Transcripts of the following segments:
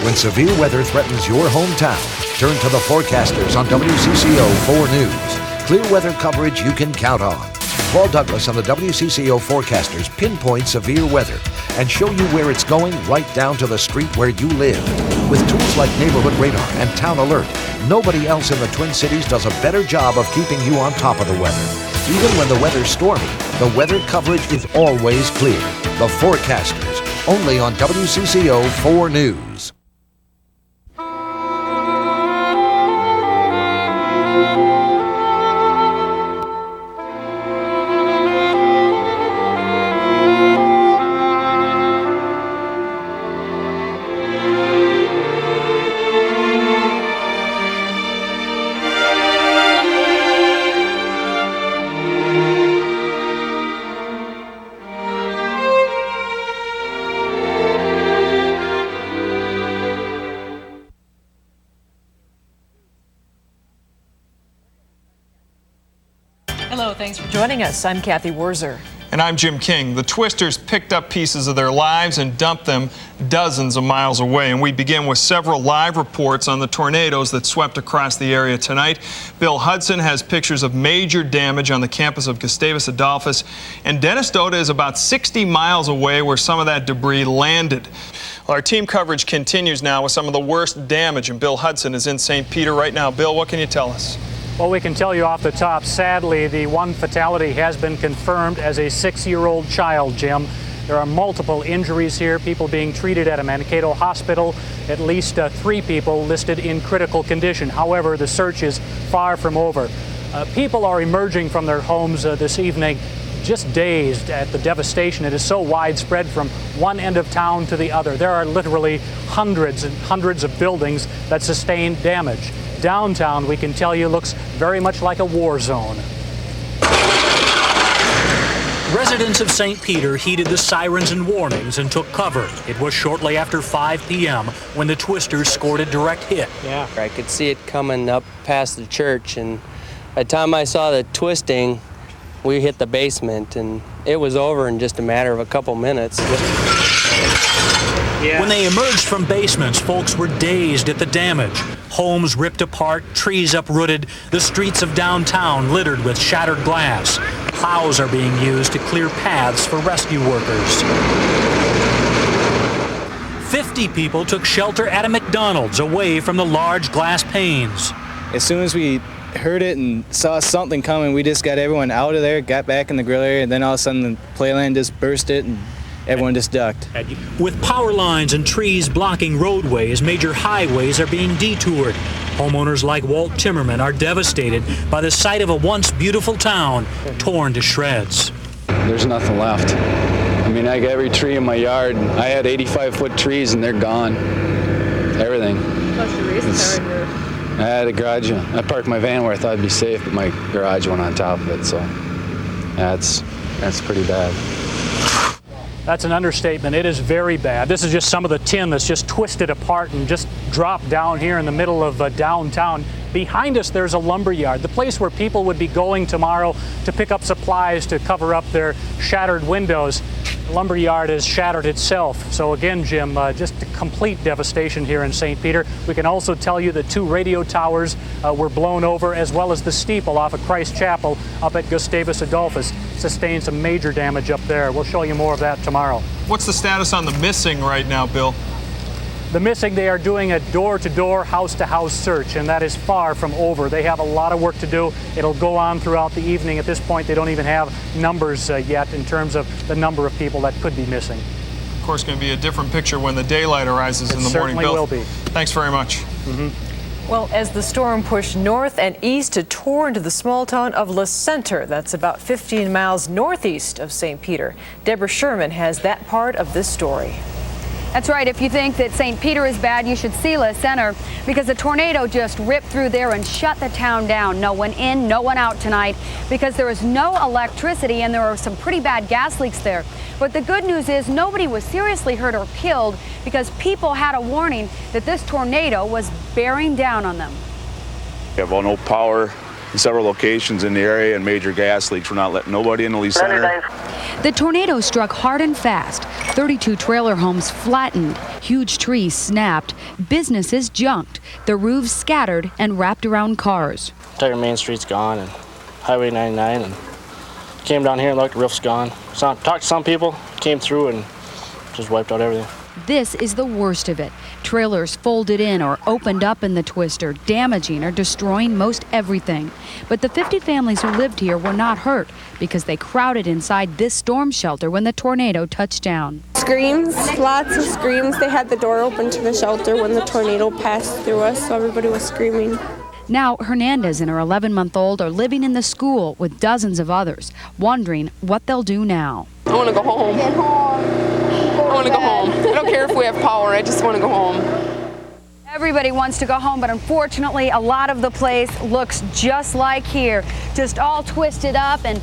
When severe weather threatens your hometown, turn to the forecasters on WCCO 4 News. Clear weather coverage you can count on. Paul Douglas and the WCCO forecasters pinpoint severe weather and show you where it's going right down to the street where you live. With tools like Neighborhood Radar and Town Alert, nobody else in the Twin Cities does a better job of keeping you on top of the weather. Even when the weather's stormy, the weather coverage is always clear. The forecasters, only on WCCO 4 News. Hello, thanks for joining us. I'm Kathy Wurzer. And I'm Jim King. The Twisters picked up pieces of their lives and dumped them dozens of miles away. And we begin with several live reports on the tornadoes that swept across the area tonight. Bill Hudson has pictures of major damage on the campus of Gustavus Adolphus. And Dennis Doda is about 60 miles away where some of that debris landed. Well, our team coverage continues now with some of the worst damage. And Bill Hudson is in St. Peter right now. Bill, what can you tell us? Well, we can tell you off the top, sadly, the one fatality has been confirmed as a 6-year-old child, Jim. There are multiple injuries here, people being treated at a Mankato hospital, at least 3 people listed in critical condition. However, the search is far from over. People are emerging from their homes this evening just dazed at the devastation. It is so widespread from one end of town to the other. There are literally hundreds and hundreds of buildings that sustained damage. Downtown, we can tell you, looks very much like a war zone. Residents of St. Peter heeded the sirens and warnings and took cover. It was shortly after 5 p.m. when the Twisters scored a direct hit. Yeah, I could see it coming up past the church, and by the time I saw the twisting, we hit the basement, and it was over in just a matter of a couple minutes. Yeah. When they emerged from basements, folks were dazed at the damage. Homes ripped apart, trees uprooted, the streets of downtown littered with shattered glass. Plows are being used to clear paths for rescue workers. 50 people took shelter at a McDonald's away from the large glass panes. As soon as we heard it and saw something coming, we just got everyone out of there, got back in the grill area, and then all of a sudden the playland just burst it and everyone just ducked. With power lines and trees blocking roadways, major highways are being detoured. Homeowners like Walt Timmerman are devastated by the sight of a once beautiful town torn to shreds. There's nothing left. I mean, I got every tree in my yard. I had 85-foot trees and they're gone. Everything. Plus your race car. I had a garage. I parked my van where I thought I'd be safe, but my garage went on top of it, so that's pretty bad. That's an understatement. It is very bad. This is just some of the tin that's just twisted apart and just dropped down here in the middle of downtown. Behind us, there's a lumber yard, the place where people would be going tomorrow to pick up supplies to cover up their shattered windows. The lumber yard has shattered itself. So again, Jim, just a complete devastation here in St. Peter. We can also tell you that 2 radio towers were blown over, as well as the steeple off of Christ Chapel up at Gustavus Adolphus. Sustained some major damage up there. We'll show you more of that tomorrow. What's the status on the missing right now, Bill? The missing, they are doing a door-to-door, house-to-house search, and that is far from over. They have a lot of work to do. It'll go on throughout the evening. At this point, they don't even have numbers yet in terms of the number of people that could be missing. Of course, going to be a different picture when the daylight arises in the morning, Bill. It certainly will be. Thanks very much. Well, as the storm pushed north and east, it tore into the small town of La Center. That's about 15 miles northeast of St. Peter. Deborah Sherman has that part of this story. That's right. If you think that St. Peter is bad, you should see La Center, because a tornado just ripped through there and shut the town down. No one in, no one out tonight, because there is no electricity and there are some pretty bad gas leaks there. But the good news is nobody was seriously hurt or killed, because people had a warning that this tornado was bearing down on them. We have no power. several locations in the area and major gas leaks. We're not letting nobody in the Lee Center. The tornado struck hard and fast. 32 trailer homes flattened, huge trees snapped, businesses junked, the roofs scattered and wrapped around cars. Entire Main Street's gone and Highway 99, and came down here and looked, the roof's gone. So, talked to some people, came through and just wiped out everything. This is the worst of it. Trailers folded in or opened up in the twister, damaging or destroying most everything. But the 50 families who lived here were not hurt because they crowded inside this storm shelter when the tornado touched down. Screams, lots of screams. They had the door open to the shelter when the tornado passed through us, so everybody was screaming. Now, Hernandez and her 11-month-old are living in the school with dozens of others, wondering what they'll do now. I want to go home. I want to go home. I don't care if we have power, I just want to go home. Everybody wants to go home, but unfortunately, a lot of the place looks just like here, just all twisted up, and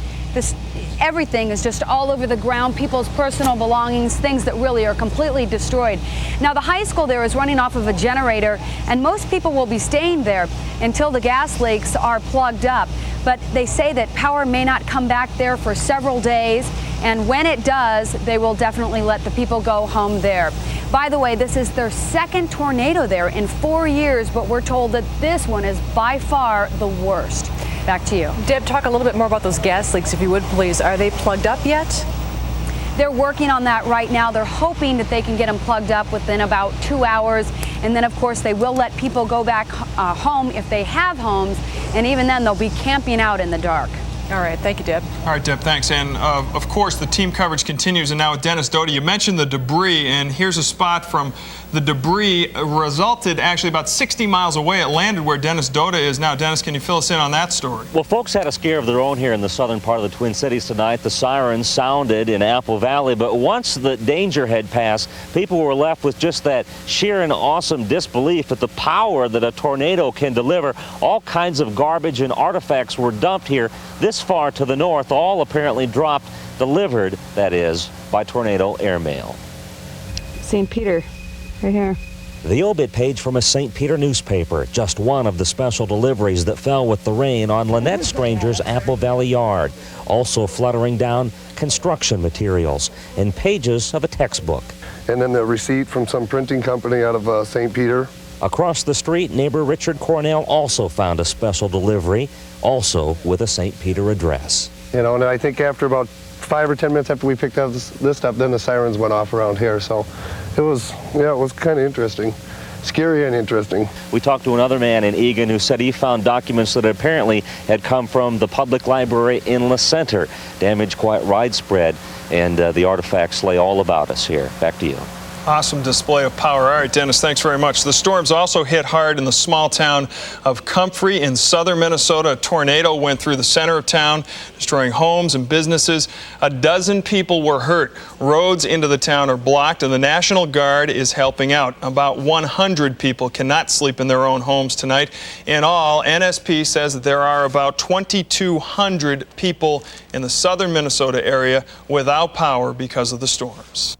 everything is just all over the ground, people's personal belongings, things that really are completely destroyed. Now, the high school there is running off of a generator, and most people will be staying there until the gas leaks are plugged up. But they say that power may not come back there for several days, and when it does, they will definitely let the people go home there. By the way, this is their second tornado there in 4 years, but we're told that this one is by far the worst. Back to you. Deb, talk a little bit more about those gas leaks, if you would, please. Are they plugged up yet? They're working on that right now. They're hoping that they can get them plugged up within about 2 hours. And then, of course, they will let people go back home if they have homes. And even then, they'll be camping out in the dark. All right. Thank you, Deb. All right, Deb, thanks. And, of course, the team coverage continues. And now with Dennis Doty, you mentioned the debris. And here's a spot from the debris resulted actually about 60 miles away. It landed where Dennis Doty is now. Dennis, can you fill us in on that story? Well, folks had a scare of their own here in the southern part of the Twin Cities tonight. The sirens sounded in Apple Valley, but once the danger had passed, people were left with just that sheer and awesome disbelief at the power that a tornado can deliver. All kinds of garbage and artifacts were dumped here this far to the north, all apparently dropped, delivered, that is, by tornado airmail. St. Peter. Right here. The obit page from a St. Peter newspaper, just one of the special deliveries that fell with the rain on Lynette Stranger's Apple Valley yard. Also fluttering down construction materials and pages of a textbook. And then the receipt from some printing company out of St. Peter. Across the street, neighbor Richard Cornell also found a special delivery, also with a St. Peter address. You know, and I think after about 5 or 10 minutes after we picked up this stuff, then the sirens went off around here. So it was kind of interesting. Scary and interesting. We talked to another man in Eagan who said he found documents that apparently had come from the public library in La Center. Damage quite widespread, and the artifacts lay all about us here. Back to you. Awesome display of power. All right, Dennis, thanks very much. The storms also hit hard in the small town of Comfrey in southern Minnesota. A tornado went through the center of town, destroying homes and businesses. A dozen people were hurt. Roads into the town are blocked, and the National Guard is helping out. About 100 people cannot sleep in their own homes tonight. In all, NSP says that there are about 2,200 people in the southern Minnesota area without power because of the storms.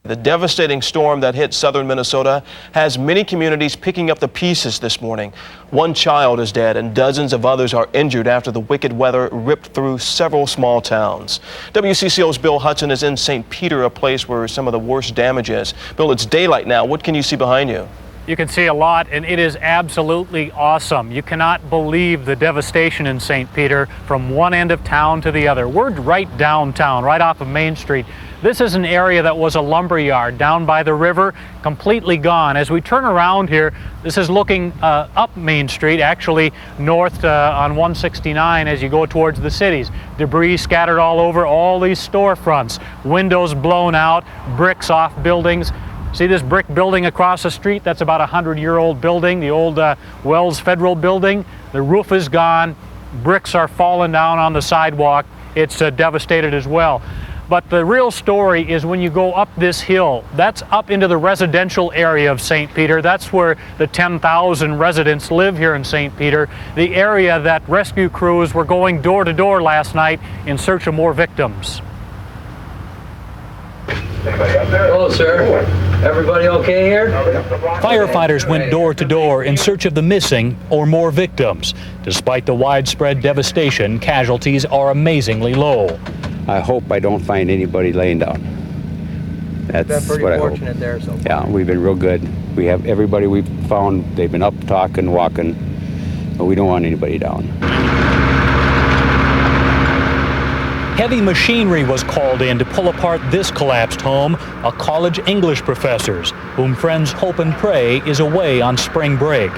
The devastating storm that hit southern Minnesota has many communities picking up the pieces this morning. One child is dead and dozens of others are injured after the wicked weather ripped through several small towns. WCCO's Bill Hudson is in St. Peter, a place where some of the worst damage is. Bill, it's daylight now. What can you see behind you? You can see a lot, and it is absolutely awesome. You cannot believe the devastation in St. Peter from one end of town to the other. We're right downtown, right off of Main Street. This is an area that was a lumber yard down by the river, completely gone. As we turn around here, this is looking up Main Street, actually north on 169 as you go towards the cities. Debris scattered all over, all these storefronts, windows blown out, bricks off buildings. See this brick building across the street? That's about a 100-year-old building, the old Wells Federal building. The roof is gone. Bricks are falling down on the sidewalk. It's devastated as well. But the real story is when you go up this hill, that's up into the residential area of St. Peter. That's where the 10,000 residents live here in St. Peter, the area that rescue crews were going door to door last night in search of more victims. Anybody out there? Hello, sir. Everybody okay here? Firefighters went door to door in search of the missing or more victims. Despite the widespread devastation, casualties are amazingly low. I hope I don't find anybody laying down. That's pretty what I hope. fortunate there so far. Yeah, we've been real good. We have everybody we've found, they've been up, talking, walking, but we don't want anybody down. Heavy machinery was called in to pull apart this collapsed home, a college English professor's, whom friends hope and pray is away on spring break.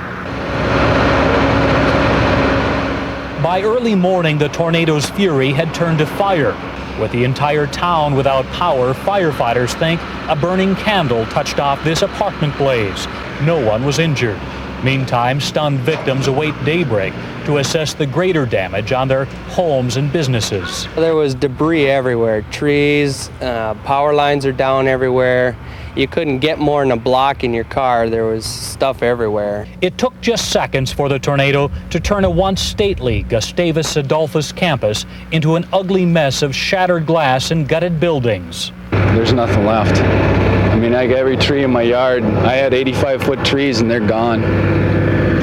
By early morning, the tornado's fury had turned to fire. With the entire town without power, firefighters think a burning candle touched off this apartment blaze. No one was injured. Meantime, stunned victims await daybreak to assess the greater damage on their homes and businesses. There was debris everywhere, trees, power lines are down everywhere. You couldn't get more than a block in your car. There was stuff everywhere. It took just seconds for the tornado to turn a once stately Gustavus Adolphus campus into an ugly mess of shattered glass and gutted buildings. There's nothing left. I mean, I got every tree in my yard. I had 85-foot trees and they're gone.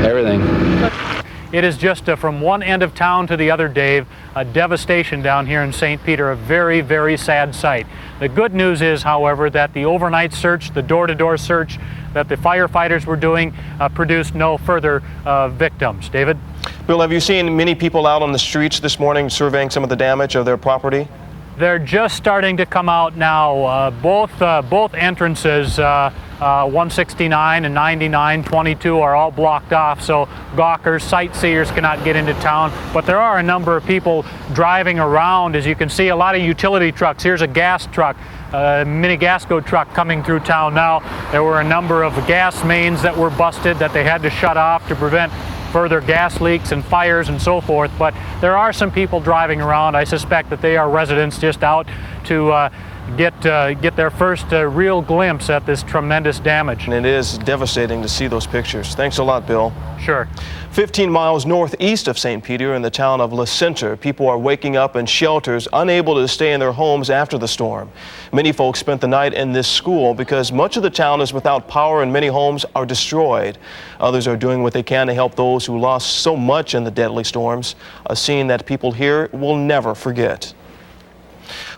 Everything. It is just from one end of town to the other, Dave. A devastation down here in St. Peter, a very, very sad sight. The good news is, however, that the overnight search, the door-to-door search that the firefighters were doing produced no further victims. David? Bill, have you seen many people out on the streets this morning surveying some of the damage of their property? They're just starting to come out now. Both entrances, 169 and 99, 22 are all blocked off, so gawkers, sightseers cannot get into town. But there are a number of people driving around. As you can see, a lot of utility trucks. Here's a gas truck, a mini Gasco truck coming through town now. There were a number of gas mains that were busted that they had to shut off to prevent further gas leaks and fires and so forth, but there are some people driving around. I suspect that they are residents just out to get their first real glimpse at this tremendous damage. And it is devastating to see those pictures. Thanks a lot, Bill. Sure. 15 miles northeast of St. Peter in the town of Le Center, people are waking up in shelters, unable to stay in their homes after the storm. Many folks spent the night in this school because much of the town is without power and many homes are destroyed. Others are doing what they can to help those who lost so much in the deadly storms, a scene that people here will never forget.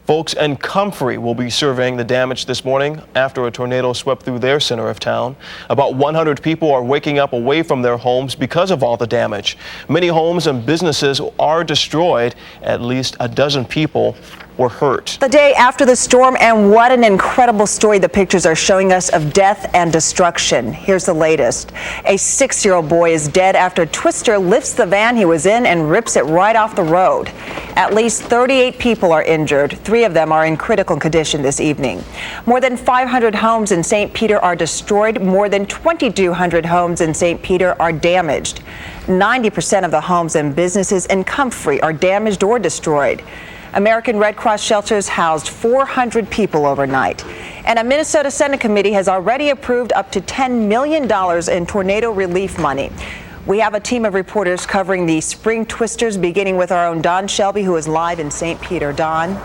Folks in Comfrey will be surveying the damage this morning after a tornado swept through their center of town. About 100 people are waking up away from their homes because of all the damage. Many homes and businesses are destroyed. At least a dozen people were hurt. The day after the storm, and what an incredible story the pictures are showing us of death and destruction. Here's the latest. A 6-year-old boy is dead after a twister lifts the van he was in and rips it right off the road. At least 38 people are injured. 3 of them are in critical condition this evening. More than 500 homes in St. Peter are destroyed. More than 2,200 homes in St. Peter are damaged. 90% of the homes and businesses in Comfrey are damaged or destroyed. American Red Cross shelters housed 400 people overnight. And a Minnesota Senate committee has already approved up to $10 million in tornado relief money. We have a team of reporters covering the spring twisters, beginning with our own Don Shelby, who is live in St. Peter. Don?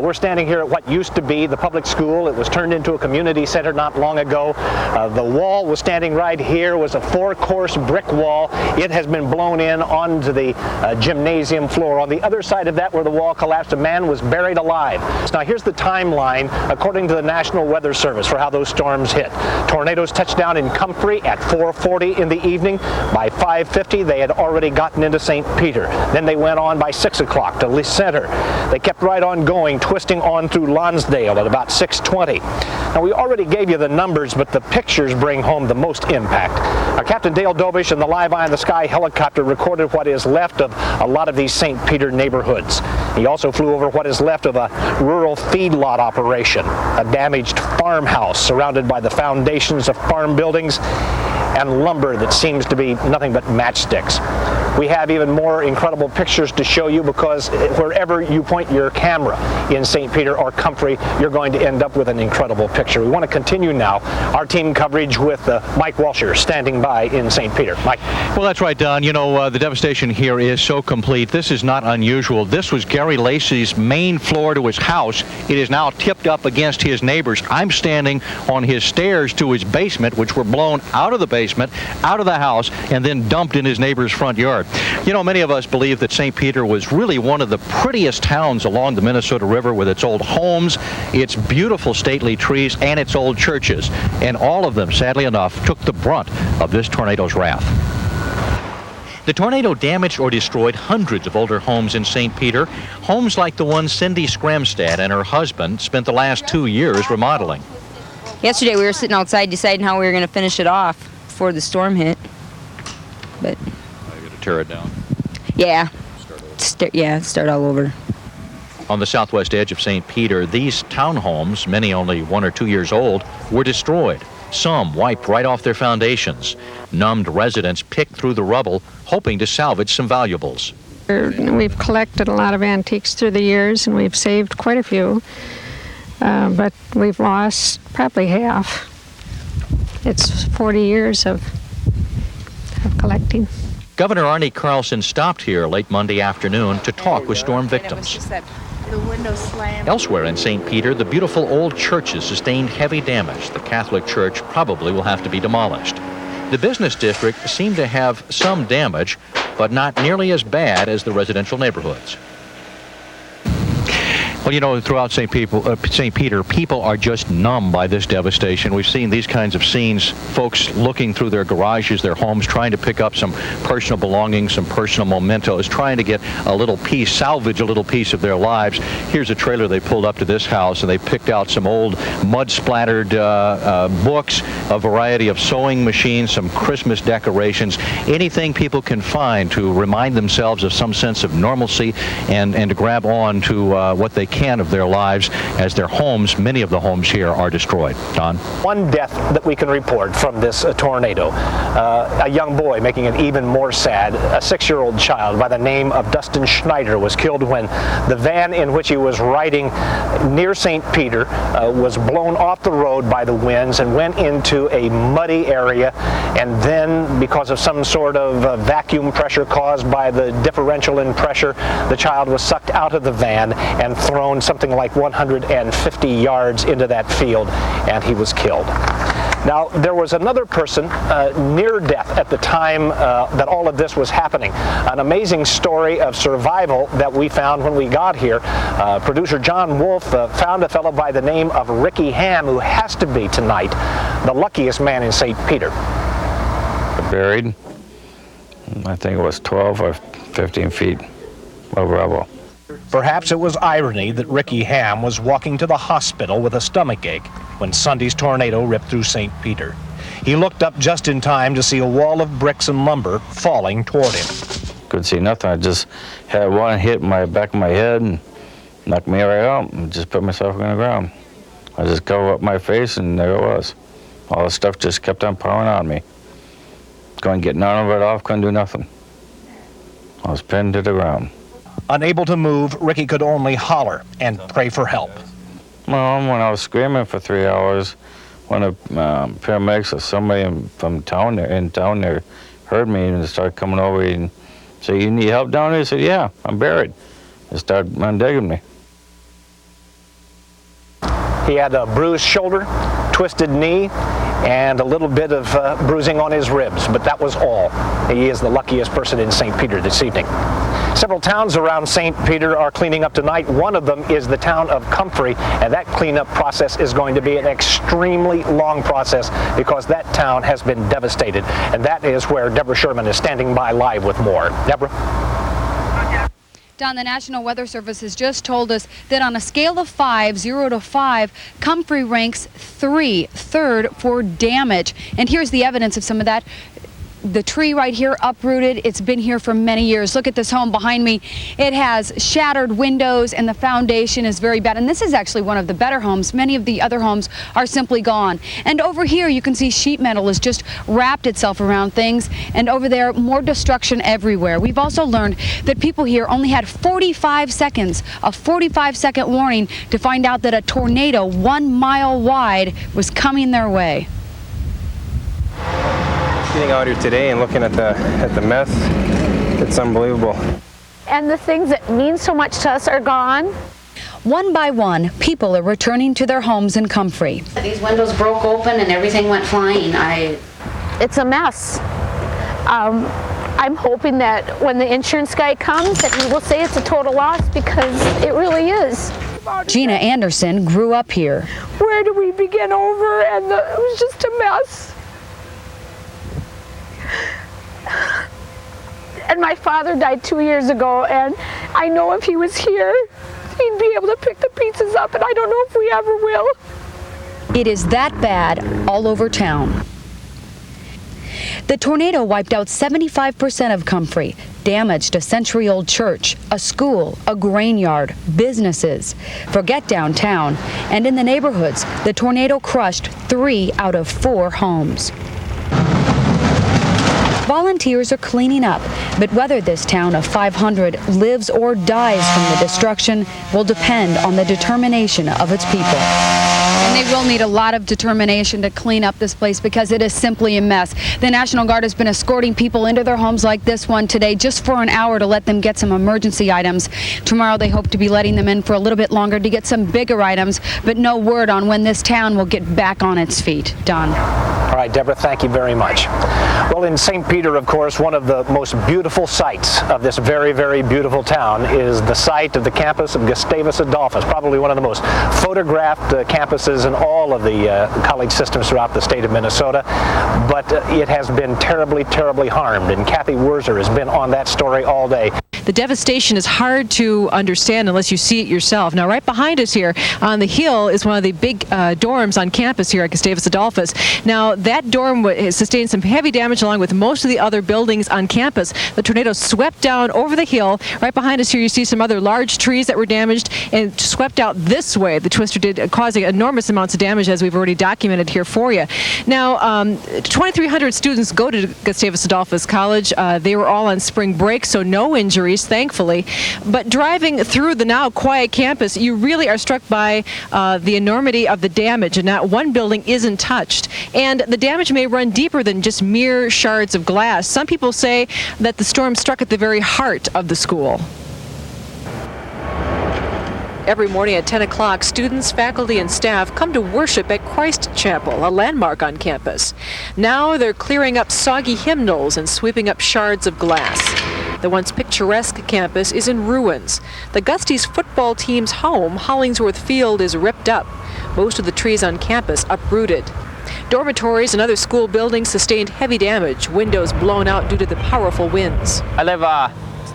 We're standing here at what used to be the public school. It was turned into a community center not long ago. The wall was standing right here, was a 4-course brick wall. It has been blown in onto the gymnasium floor. On the other side of that, where the wall collapsed, a man was buried alive. Now here's the timeline according to the National Weather Service for how those storms hit. Tornadoes touched down in Comfrey at 4:40 in the evening. By 5:50, they had already gotten into St. Peter. Then they went on by 6 o'clock to Le Center. They kept right on going, twisting on through Lonsdale at about 6:20. Now, we already gave you the numbers, but the pictures bring home the most impact. Captain Dale Dobish in the Live Eye in the Sky helicopter recorded what is left of a lot of these St. Peter neighborhoods. He also flew over what is left of a rural feedlot operation, a damaged farmhouse surrounded by the foundations of farm buildings, and lumber that seems to be nothing but matchsticks. We have even more incredible pictures to show you, because wherever you point your camera in St. Peter or Comfrey, you're going to end up with an incredible picture. We want to continue now our team coverage with Mike Walsher standing by in St. Peter. Mike. Well, that's right, Don. You know, the devastation here is so complete. This is not unusual. This was Gary Lacey's main floor to his house. It is now tipped up against his neighbors. I'm standing on his stairs to his basement, which were blown out of the basement, out of the house, and then dumped in his neighbor's front yard. You know, many of us believe that St. Peter was really one of the prettiest towns along the Minnesota River, with its old homes, its beautiful stately trees, and its old churches. And all of them, sadly enough, took the brunt of this tornado's wrath. The tornado damaged or destroyed hundreds of older homes in St. Peter, homes like the one Cindy Scramstad and her husband spent the last 2 years remodeling. Yesterday we were sitting outside deciding how we were going to finish it off before the storm hit. But I'm going to tear it down. Yeah. Start all over. On the southwest edge of St. Peter, these townhomes, many only 1 or 2 years old, were destroyed. Some wiped right off their foundations. Numbed residents picked through the rubble, hoping to salvage some valuables. We've collected a lot of antiques through the years, and we've saved quite a few. But we've lost probably half. It's 40 years of collecting. Governor Arnie Carlson stopped here late Monday afternoon to talk with storm victims. The window slammed. Elsewhere in St. Peter, the beautiful old churches sustained heavy damage. The Catholic Church probably will have to be demolished. The business district seemed to have some damage, but not nearly as bad as the residential neighborhoods. Well, you know, throughout St. Peter, people are just numb by this devastation. We've seen these kinds of scenes, folks looking through their garages, their homes, trying to pick up some personal belongings, some personal mementos, trying to get a little piece, salvage a little piece of their lives. Here's a trailer they pulled up to this house, and they picked out some old mud-splattered books, a variety of sewing machines, some Christmas decorations, anything people can find to remind themselves of some sense of normalcy and to grab on to what they can of their lives as their homes, many of the homes here, are destroyed. Don? One death that we can report from this tornado. A young boy, making it even more sad. A 6-year-old child by the name of Dustin Schneider was killed when the van in which he was riding near St. Peter was blown off the road by the winds and went into a muddy area, and then because of some sort of vacuum pressure caused by the differential in pressure, the child was sucked out of the van and thrown something like 150 yards into that field, and he was killed. Now, there was another person near death at the time that all of this was happening. An amazing story of survival that we found when we got here. Producer John Wolf found a fellow by the name of Ricky Ham, who has to be tonight the luckiest man in St. Peter. Buried, I think it was 12 or 15 feet of rubble. Perhaps it was irony that Ricky Ham was walking to the hospital with a stomachache when Sunday's tornado ripped through St. Peter. He looked up just in time to see a wall of bricks and lumber falling toward him. Couldn't see nothing. I just had one hit my back of my head and knocked me right out and just put myself on the ground. I just covered up my face, and there it was. All the stuff just kept on pouring on me. Couldn't get none of it off, couldn't do nothing. I was pinned to the ground. Unable to move, Ricky could only holler and pray for help. Well, when I was screaming for 3 hours, one of paramedics or somebody from town there heard me and started coming over and said, "You need help down there?" I said, "Yeah, I'm buried." They started undigging me. He had a bruised shoulder, twisted knee, and a little bit of bruising on his ribs, but that was all. He is the luckiest person in St. Peter this evening. Several towns around St. Peter are cleaning up tonight. One of them is the town of Comfrey, and that cleanup process is going to be an extremely long process because that town has been devastated. And that is where Deborah Sherman is standing by live with more. Deborah? Don, the National Weather Service has just told us that on a scale of 5, 0 to 5, Comfrey ranks third for damage. And here's the evidence of some of that. the tree right here uprooted. It's been here for many years. Look at this home behind me. It has shattered windows and the foundation is very bad. And this is actually one of the better homes. Many of the other homes are simply gone. And over here you can see sheet metal has just wrapped itself around things. And over there, more destruction everywhere. We've also learned that people here only had 45 seconds, a 45-second warning to find out that a tornado 1 mile wide was coming their way. Getting out here today and looking at the mess, it's unbelievable. And the things that mean so much to us are gone. One by one, people are returning to their homes in Comfrey. These windows broke open and everything went flying. It's a mess. I'm hoping that when the insurance guy comes that he will say it's a total loss, because it really is. Gina Anderson grew up here. Where do we begin over? And it was just a mess. And my father died 2 years ago, and I know if he was here, he'd be able to pick the pieces up, and I don't know if we ever will. It is that bad all over town. The tornado wiped out 75% of Comfrey, damaged a century-old church, a school, a grain yard, businesses. Forget downtown. And in the neighborhoods, the tornado crushed 3 out of 4 homes. Volunteers are cleaning up, but whether this town of 500 lives or dies from the destruction will depend on the determination of its people. And they will need a lot of determination to clean up this place, because it is simply a mess. The National Guard has been escorting people into their homes like this one today just for an hour to let them get some emergency items. Tomorrow they hope to be letting them in for a little bit longer to get some bigger items, but no word on when this town will get back on its feet. Don. All right, Deborah, thank you very much. Well, in St. Peter, of course, one of the most beautiful sights of this very, very beautiful town is the site of the campus of Gustavus Adolphus, probably one of the most photographed campuses in all of the college systems throughout the state of Minnesota. But it has been terribly, terribly harmed, and Kathy Wurzer has been on that story all day. The devastation is hard to understand unless you see it yourself. Now, right behind us here on the hill is one of the big dorms on campus here at Gustavus Adolphus. Now, that dorm sustained some heavy damage along with most of the other buildings on campus. The tornado swept down over the hill. Right behind us here, you see some other large trees that were damaged and swept out this way. The twister did, causing enormous amounts of damage, as we've already documented here for you. Now, 2,300 students go to Gustavus Adolphus College. They were all on spring break, so no injuries, thankfully. But driving through the now quiet campus, you really are struck by the enormity of the damage, and not one building isn't touched. And the damage may run deeper than just mere shards of glass. Some people say that the storm struck at the very heart of the school. Every morning at 10 o'clock, students, faculty, and staff come to worship at Christ Chapel, a landmark on campus. Now they're clearing up soggy hymnals and sweeping up shards of glass. The once picturesque campus is in ruins. The Gusties football team's home, Hollingsworth Field, is ripped up. Most of the trees on campus uprooted. Dormitories and other school buildings sustained heavy damage, windows blown out due to the powerful winds. I live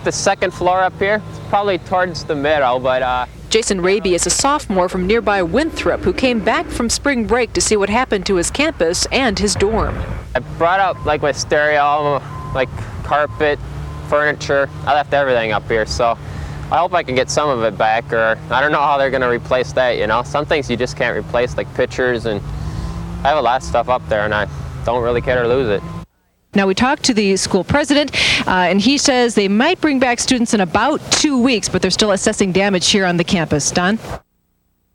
the second floor up here. It's probably towards the middle, but Jason Raby is a sophomore from nearby Winthrop who came back from spring break to see what happened to his campus and his dorm. I brought up like my stereo, like carpet, furniture. I left everything up here, so I hope I can get some of it back, or I don't know how they're gonna replace that, you know. Some things you just can't replace, like pictures, and I have a lot of stuff up there and I don't really care to lose it. Now, we talked to the school president, and he says they might bring back students in about 2 weeks, but they're still assessing damage here on the campus. Don?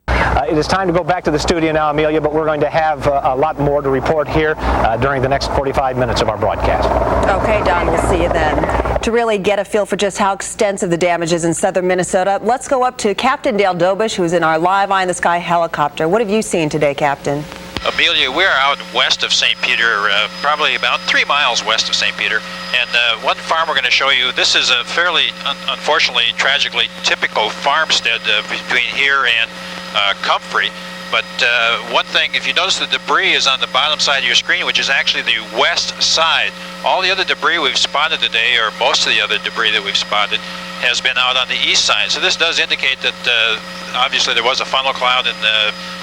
It is time to go back to the studio now, Amelia, but we're going to have a lot more to report here during the next 45 minutes of our broadcast. Okay, Don, we'll see you then. To really get a feel for just how extensive the damage is in southern Minnesota, let's go up to Captain Dale Dobish, who's in our live Eye in the Sky helicopter. What have you seen today, Captain? Amelia, we're out west of St. Peter, probably about 3 miles west of St. Peter, and one farm we're going to show you. This is a fairly, unfortunately, tragically typical farmstead between here and Comfrey. But one thing, if you notice, the debris is on the bottom side of your screen, which is actually the west side. All the other debris we've spotted today, or most of the other debris that we've spotted, has been out on the east side. So this does indicate that obviously there was a funnel cloud, and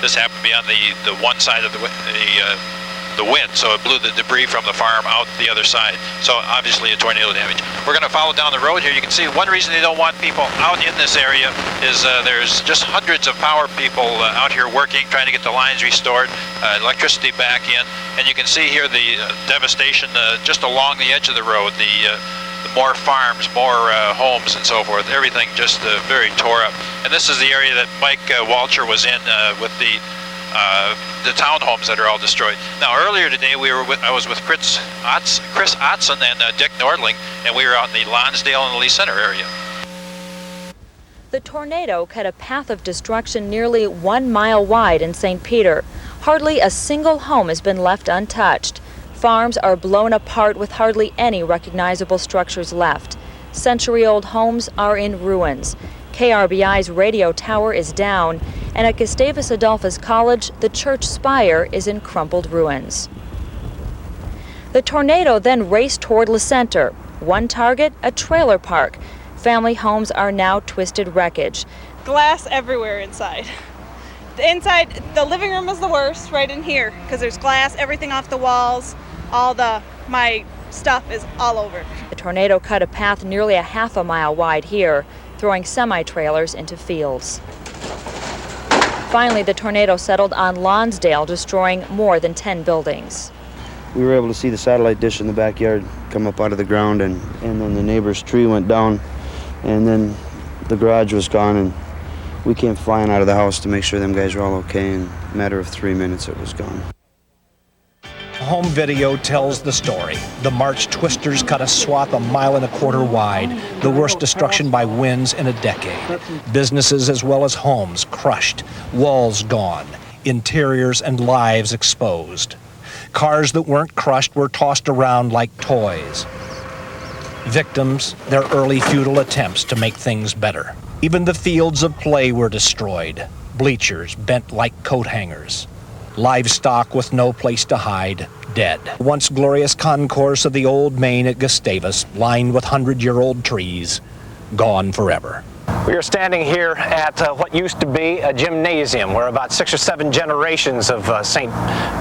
this happened to be on the one side of the the wind, so it blew the debris from the farm out the other side. So obviously a tornado damage. We're going to follow down the road here. You can see one reason they don't want people out in this area is there's just hundreds of power people out here working, trying to get the lines restored, electricity back in. And you can see here the devastation just along the edge of the road, the more farms, more homes and so forth, everything just very tore up. And this is the area that Mike Walcher was in with the townhomes that are all destroyed. Now earlier today I was with Chris Ottson and Dick Nordling, and we were out in the Lonsdale and Lee Center area. The tornado cut a path of destruction nearly 1 mile wide in St. Peter. Hardly a single home has been left untouched. Farms are blown apart with hardly any recognizable structures left. Century-old homes are in ruins. KRBI's radio tower is down, and at Gustavus Adolphus College, the church spire is in crumpled ruins. The tornado then raced toward Le Center. One target, a trailer park. Family homes are now twisted wreckage. Glass everywhere inside. The inside, the living room is the worst, right in here, because there's glass, everything off the walls, my stuff is all over. The tornado cut a path nearly a half a mile wide here, throwing semi-trailers into fields. Finally, the tornado settled on Lonsdale, destroying more than 10 buildings. We were able to see the satellite dish in the backyard come up out of the ground, and then the neighbor's tree went down, and then the garage was gone, and we came flying out of the house to make sure them guys were all okay. In a matter of 3 minutes, it was gone. Home video tells the story. The March twisters cut a swath 1.25 miles wide, the worst destruction by winds in a decade. Businesses as well as homes crushed, walls gone, interiors and lives exposed. Cars that weren't crushed were tossed around like toys. Victims, their early futile attempts to make things better. Even the fields of play were destroyed, bleachers bent like coat hangers. Livestock with no place to hide, dead. Once glorious concourse of the old Main at Gustavus, lined with 100-year-old trees, gone forever. We are standing here at what used to be a gymnasium where about 6 or 7 generations of St.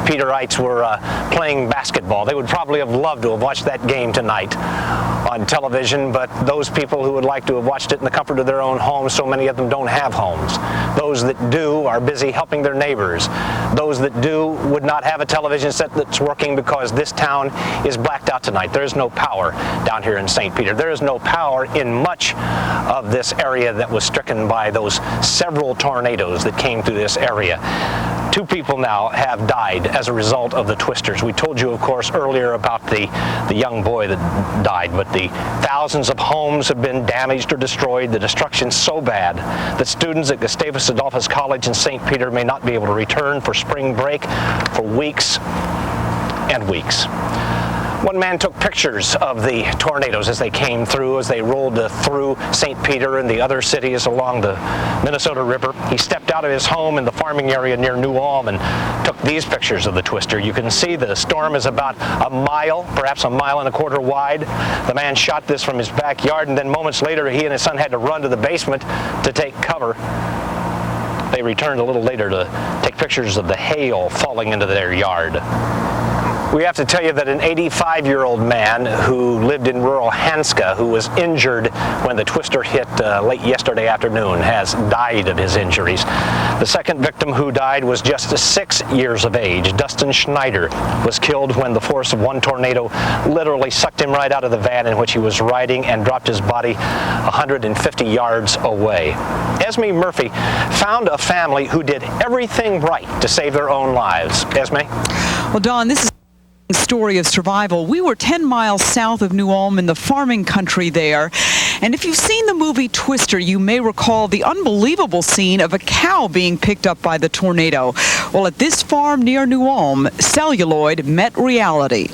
Peterites were playing basketball. They would probably have loved to have watched that game tonight on television, but those people who would like to have watched it in the comfort of their own homes, so many of them don't have homes. Those that do are busy helping their neighbors. Those that do would not have a television set that's working because this town is blacked out tonight. There is no power down here in St. Peter. There is no power in much of this area that was stricken by those several tornadoes that came through this area. 2 people now have died as a result of the twisters. We told you, of course, earlier about the young boy that died, but the thousands of homes have been damaged or destroyed. The destruction's so bad that students at Gustavus Adolphus College in St. Peter may not be able to return for spring break for weeks and weeks. One man took pictures of the tornadoes as they came through, as they rolled through St. Peter and the other cities along the Minnesota River. He stepped out of his home in the farming area near New Ulm and took these pictures of the twister. You can see the storm is about a mile, perhaps 1.25 miles wide. The man shot this from his backyard, and then moments later he and his son had to run to the basement to take cover. They returned a little later to take pictures of the hail falling into their yard. We have to tell you that an 85-year-old man who lived in rural Hanska, who was injured when the twister hit late yesterday afternoon, has died of his injuries. The second victim who died was just 6 years of age. Dustin Schneider was killed when the force of one tornado literally sucked him right out of the van in which he was riding and dropped his body 150 yards away. Esme Murphy found a family who did everything right to save their own lives. Esme? Well, Don, this is a story of survival. We were 10 miles south of New Ulm in the farming country there. And if you've seen the movie Twister, you may recall the unbelievable scene of a cow being picked up by the tornado. Well, at this farm near New Ulm, celluloid met reality.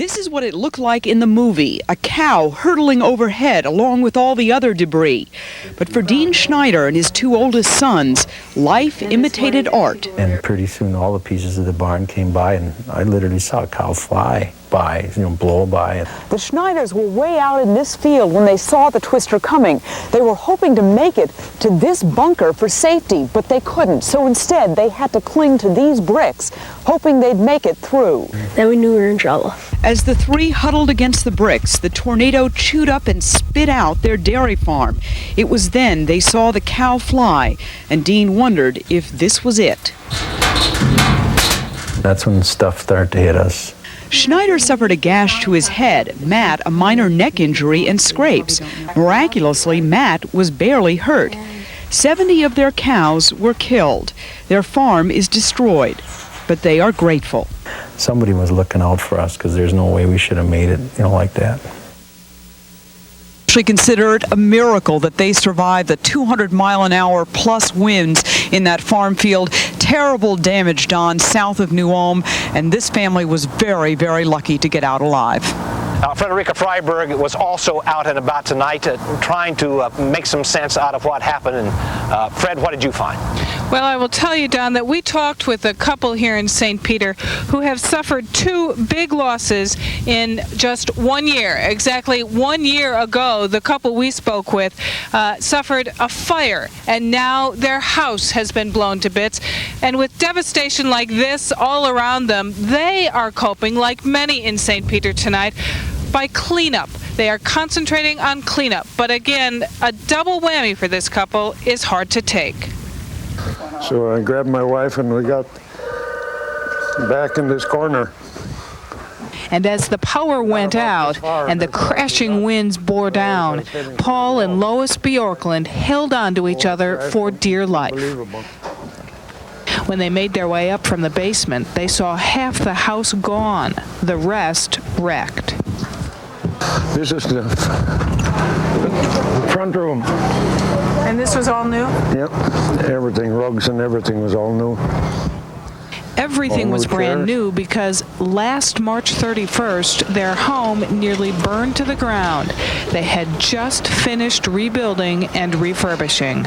This is what it looked like in the movie, a cow hurtling overhead along with all the other debris. But for Dean Schneider and his two oldest sons, life imitated art. And pretty soon all the pieces of the barn came by, and I literally saw a cow fly by, blow by. The Schneiders were way out in this field when they saw the twister coming. They were hoping to make it to this bunker for safety, but they couldn't. So instead, they had to cling to these bricks, hoping they'd make it through. Then we knew we were in trouble. As the three huddled against the bricks, the tornado chewed up and spit out their dairy farm. It was then they saw the cow fly, and Dean wondered if this was it. That's when stuff started to hit us. Schneider suffered a gash to his head, Matt a minor neck injury and scrapes. Miraculously, Matt was barely hurt. 70 of their cows were killed. Their farm is destroyed, but they are grateful. Somebody was looking out for us, because there's no way we should have made it, like that. Actually consider it a miracle that they survived the 200-mile-an-hour plus winds in that farm field. Terrible damage done south of New Ulm, and this family was very, very lucky to get out alive. Frederica Freiberg was also out and about tonight trying to make some sense out of what happened. And Fred, what did you find? Well, I will tell you, Don, that we talked with a couple here in St. Peter who have suffered two big losses in just 1 year. Exactly 1 year ago, the couple we spoke with suffered a fire, and now their house has been blown to bits. And with devastation like this all around them, they are coping, like many in St. Peter tonight, by cleanup. They are concentrating on cleanup. But again, a double whammy for this couple is hard to take. So I grabbed my wife and we got back in this corner. And as the power went out and the crashing winds bore down, Paul and Lois Bjorklund held on to each other for dear life. When they made their way up from the basement, they saw half the house gone, the rest wrecked. This is the front room. And this was all new? Yep, everything, rugs and everything was all new. Everything was brand new because last March 31st, their home nearly burned to the ground. They had just finished rebuilding and refurbishing.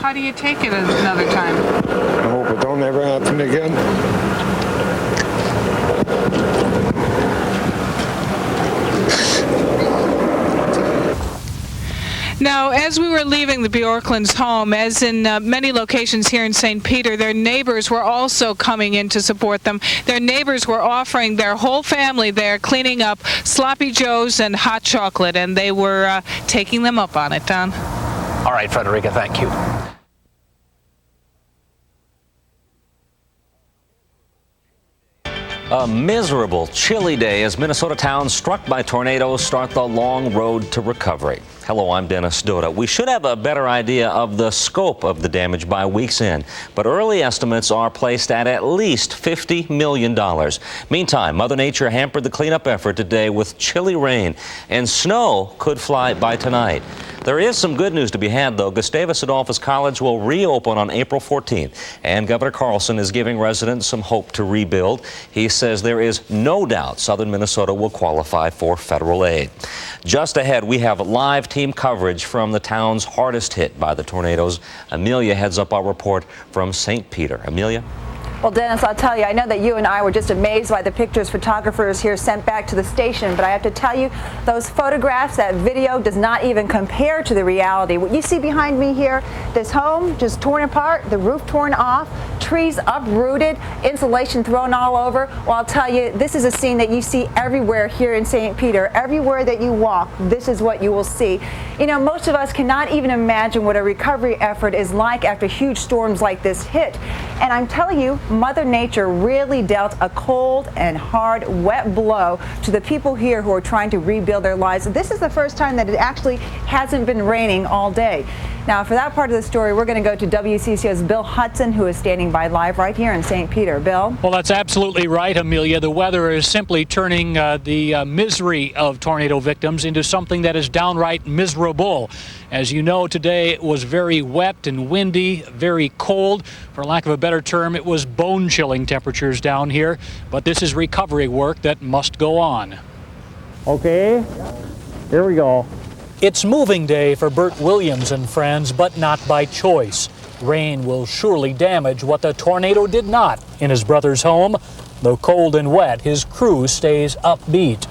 How do you take it another time? I hope it don't ever happen again. Now, as we were leaving the Bjorklunds' home, as in many locations here in St. Peter, their neighbors were also coming in to support them. Their neighbors were offering their whole family there cleaning up sloppy joes and hot chocolate, and they were taking them up on it, Don. All right, Frederica, thank you. A miserable, chilly day as Minnesota towns struck by tornadoes start the long road to recovery. Hello, I'm Dennis Doda. We should have a better idea of the scope of the damage by week's end, but early estimates are placed at least $50 million. Meantime, Mother Nature hampered the cleanup effort today with chilly rain, and snow could fly by tonight. There is some good news to be had, though. Gustavus Adolphus College will reopen on April 14th, and Governor Carlson is giving residents some hope to rebuild. He says there is no doubt southern Minnesota will qualify for federal aid. Just ahead, we have live team coverage from the towns hardest hit by the tornadoes. Amelia heads up our report from St. Peter. Amelia? Well, Dennis, I'll tell you, I know that you and I were just amazed by the pictures photographers here sent back to the station, but I have to tell you, those photographs, that video does not even compare to the reality. What you see behind me here, this home just torn apart, the roof torn off, trees uprooted, insulation thrown all over. Well, I'll tell you, this is a scene that you see everywhere here in St. Peter. Everywhere that you walk, this is what you will see. You know, most of us cannot even imagine what a recovery effort is like after huge storms like this hit. And I'm telling you, Mother Nature really dealt a cold and hard, wet blow to the people here who are trying to rebuild their lives. This is the first time that it actually hasn't been raining all day. Now, for that part of the story, we're going to go to WCCO's Bill Hudson, who is standing by live right here in St. Peter. Bill? Well, that's absolutely right, Amelia. The weather is simply turning the misery of tornado victims into something that is downright miserable. As you know, today it was very wet and windy, very cold. For lack of a better term, it was bone-chilling temperatures down here. But this is recovery work that must go on. Okay, here we go. It's moving day for Bert Williams and friends, but not by choice. Rain will surely damage what the tornado did not in his brother's home. Though cold and wet, his crew stays upbeat.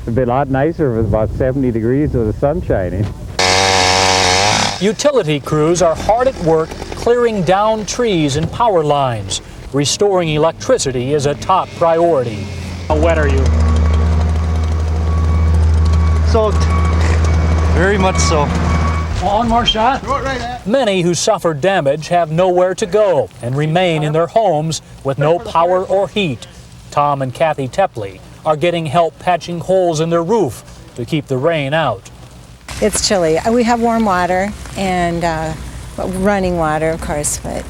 It'd be a lot nicer if it was about 70 degrees with the sun shining. Utility crews are hard at work clearing down trees and power lines. Restoring electricity is a top priority. How wet are you? Soaked. Very much so. One more shot. Many who suffered damage have nowhere to go and remain in their homes with no power or heat. Tom and Kathy Tepley are getting help patching holes in their roof to keep the rain out. It's chilly. We have warm water and running water, of course, but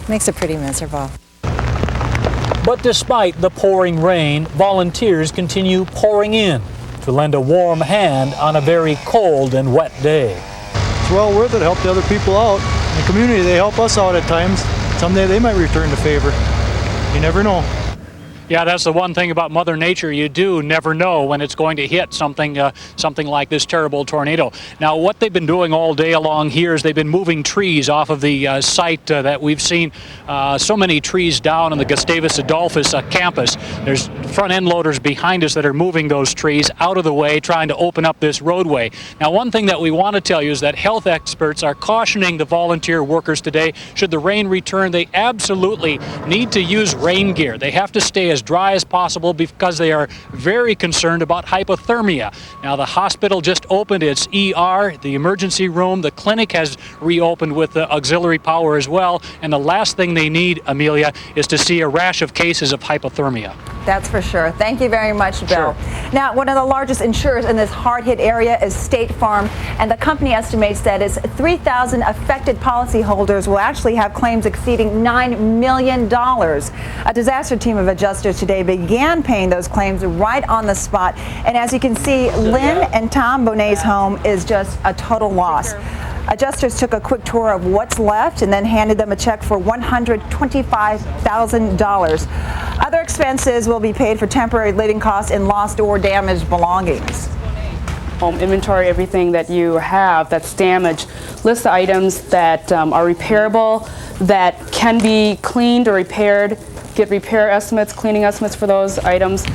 makes it pretty miserable. But despite the pouring rain, volunteers continue pouring in to lend a warm hand on a very cold and wet day. It's well worth it to help the other people out. In the community, they help us out at times. Someday they might return the favor. You never know. Yeah, that's the one thing about Mother Nature. You do never know when it's going to hit something like this terrible tornado. Now, what they've been doing all day along here is they've been moving trees off of the site that we've seen so many trees down on the Gustavus Adolphus campus. There's front end loaders behind us that are moving those trees out of the way, trying to open up this roadway. Now, one thing that we want to tell you is that health experts are cautioning the volunteer workers today, should the rain return, they absolutely need to use rain gear. They have to stay as dry as possible because they are very concerned about hypothermia. Now, the hospital just opened its ER, the emergency room. The clinic has reopened with the auxiliary power as well. And the last thing they need, Amelia, is to see a rash of cases of hypothermia. That's for sure. Thank you very much, Bill. Sure. Now, one of the largest insurers in this hard-hit area is State Farm, and the company estimates that its 3,000 affected policyholders will actually have claims exceeding $9 million. A disaster team of adjusters today began paying those claims right on the spot, and as you can see, Lynn and Tom Bonet's home is just a total loss. Adjusters took a quick tour of what's left and then handed them a check for $125,000. Other expenses will be paid for temporary living costs and lost or damaged belongings. Home inventory, everything that you have that's damaged. List the items that are repairable, that can be cleaned or repaired. Get repair estimates, cleaning estimates for those items.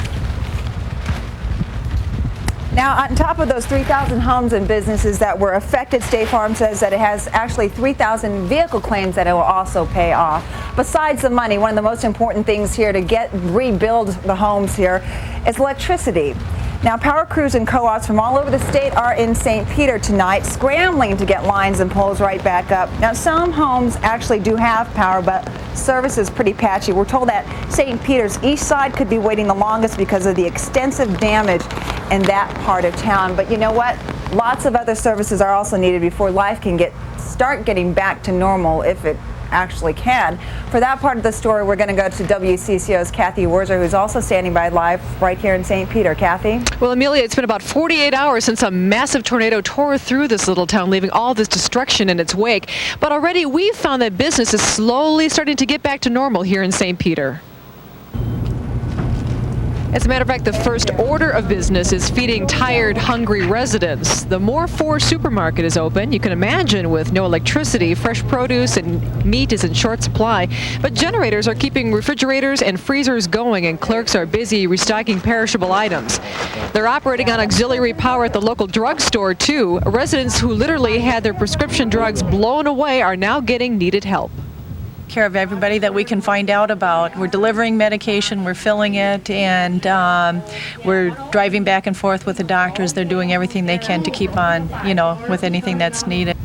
Now, on top of those 3,000 homes and businesses that were affected, State Farm says that it has actually 3,000 vehicle claims that it will also pay off. Besides the money, one of the most important things here to rebuild the homes here is electricity. Now, power crews and co-ops from all over the state are in St. Peter tonight, scrambling to get lines and poles right back up. Now, some homes actually do have power, but service is pretty patchy. We're told that St. Peter's east side could be waiting the longest because of the extensive damage in that part of town. But you know what? Lots of other services are also needed before life can start getting back to normal, if it actually can. For that part of the story, we're going to go to WCCO's Kathy Wurzer, who's also standing by live right here in St. Peter. Kathy? Well, Amelia, it's been about 48 hours since a massive tornado tore through this little town, leaving all this destruction in its wake. But already we've found that business is slowly starting to get back to normal here in St. Peter. As a matter of fact, the first order of business is feeding tired, hungry residents. The Moore 4 supermarket is open. You can imagine with no electricity, fresh produce and meat is in short supply. But generators are keeping refrigerators and freezers going, and clerks are busy restocking perishable items. They're operating on auxiliary power at the local drugstore, too. Residents who literally had their prescription drugs blown away are now getting needed help. Care of everybody that we can find out about. We're delivering medication, we're filling it, and we're driving back and forth with the doctors. They're doing everything they can to keep on, with anything that's needed.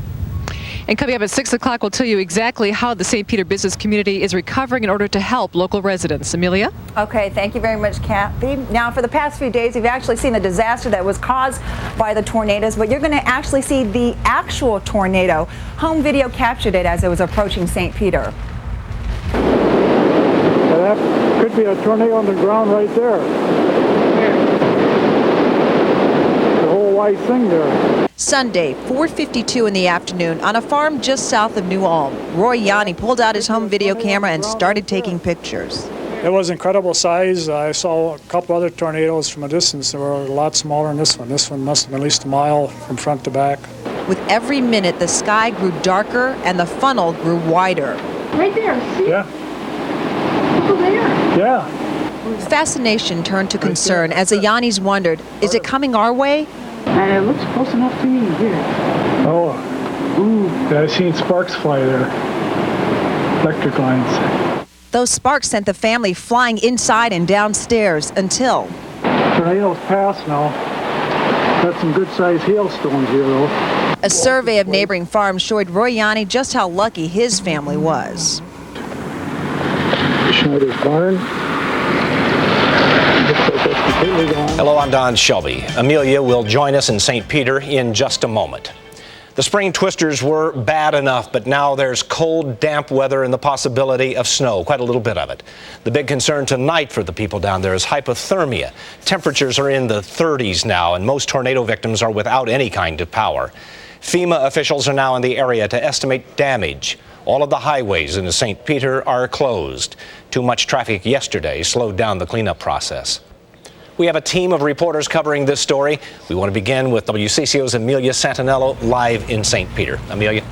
And coming up at 6 o'clock, we'll tell you exactly how the St. Peter business community is recovering in order to help local residents. Amelia? Okay, thank you very much, Kathy. Now, for the past few days, you've actually seen the disaster that was caused by the tornadoes, but you're going to actually see the actual tornado. Home video captured it as it was approaching St. Peter. That could be a tornado on the ground right there. The whole white thing there. Sunday, 4:52 in the afternoon, on a farm just south of New Ulm. Roy Yanni pulled out his home video camera and started taking pictures. It was incredible size. I saw a couple other tornadoes from a distance that were a lot smaller than this one. This one must have been at least a mile from front to back. With every minute, the sky grew darker and the funnel grew wider. Right there, see? Yeah. Over there. Yeah. Fascination turned to concern as the Yannis wondered, is it coming our way? And it looks close enough to me here. Oh. Ooh. Yeah, I've seen sparks fly there. Electric lines. Those sparks sent the family flying inside and downstairs until... Tornado's past now. Got some good-sized hailstones here, though. A survey of neighboring farms showed Roy Yanni just how lucky his family was. Schneider's barn. Hello, I'm Don Shelby. Amelia will join us in St. Peter in just a moment. The spring twisters were bad enough, but now there's cold, damp weather and the possibility of snow, quite a little bit of it. The big concern tonight for the people down there is hypothermia. Temperatures are in the 30s now, and most tornado victims are without any kind of power. FEMA officials are now in the area to estimate damage. All of the highways into St. Peter are closed. Too much traffic yesterday slowed down the cleanup process. We have a team of reporters covering this story. We want to begin with WCCO's Amelia Santinello live in St. Peter. Amelia.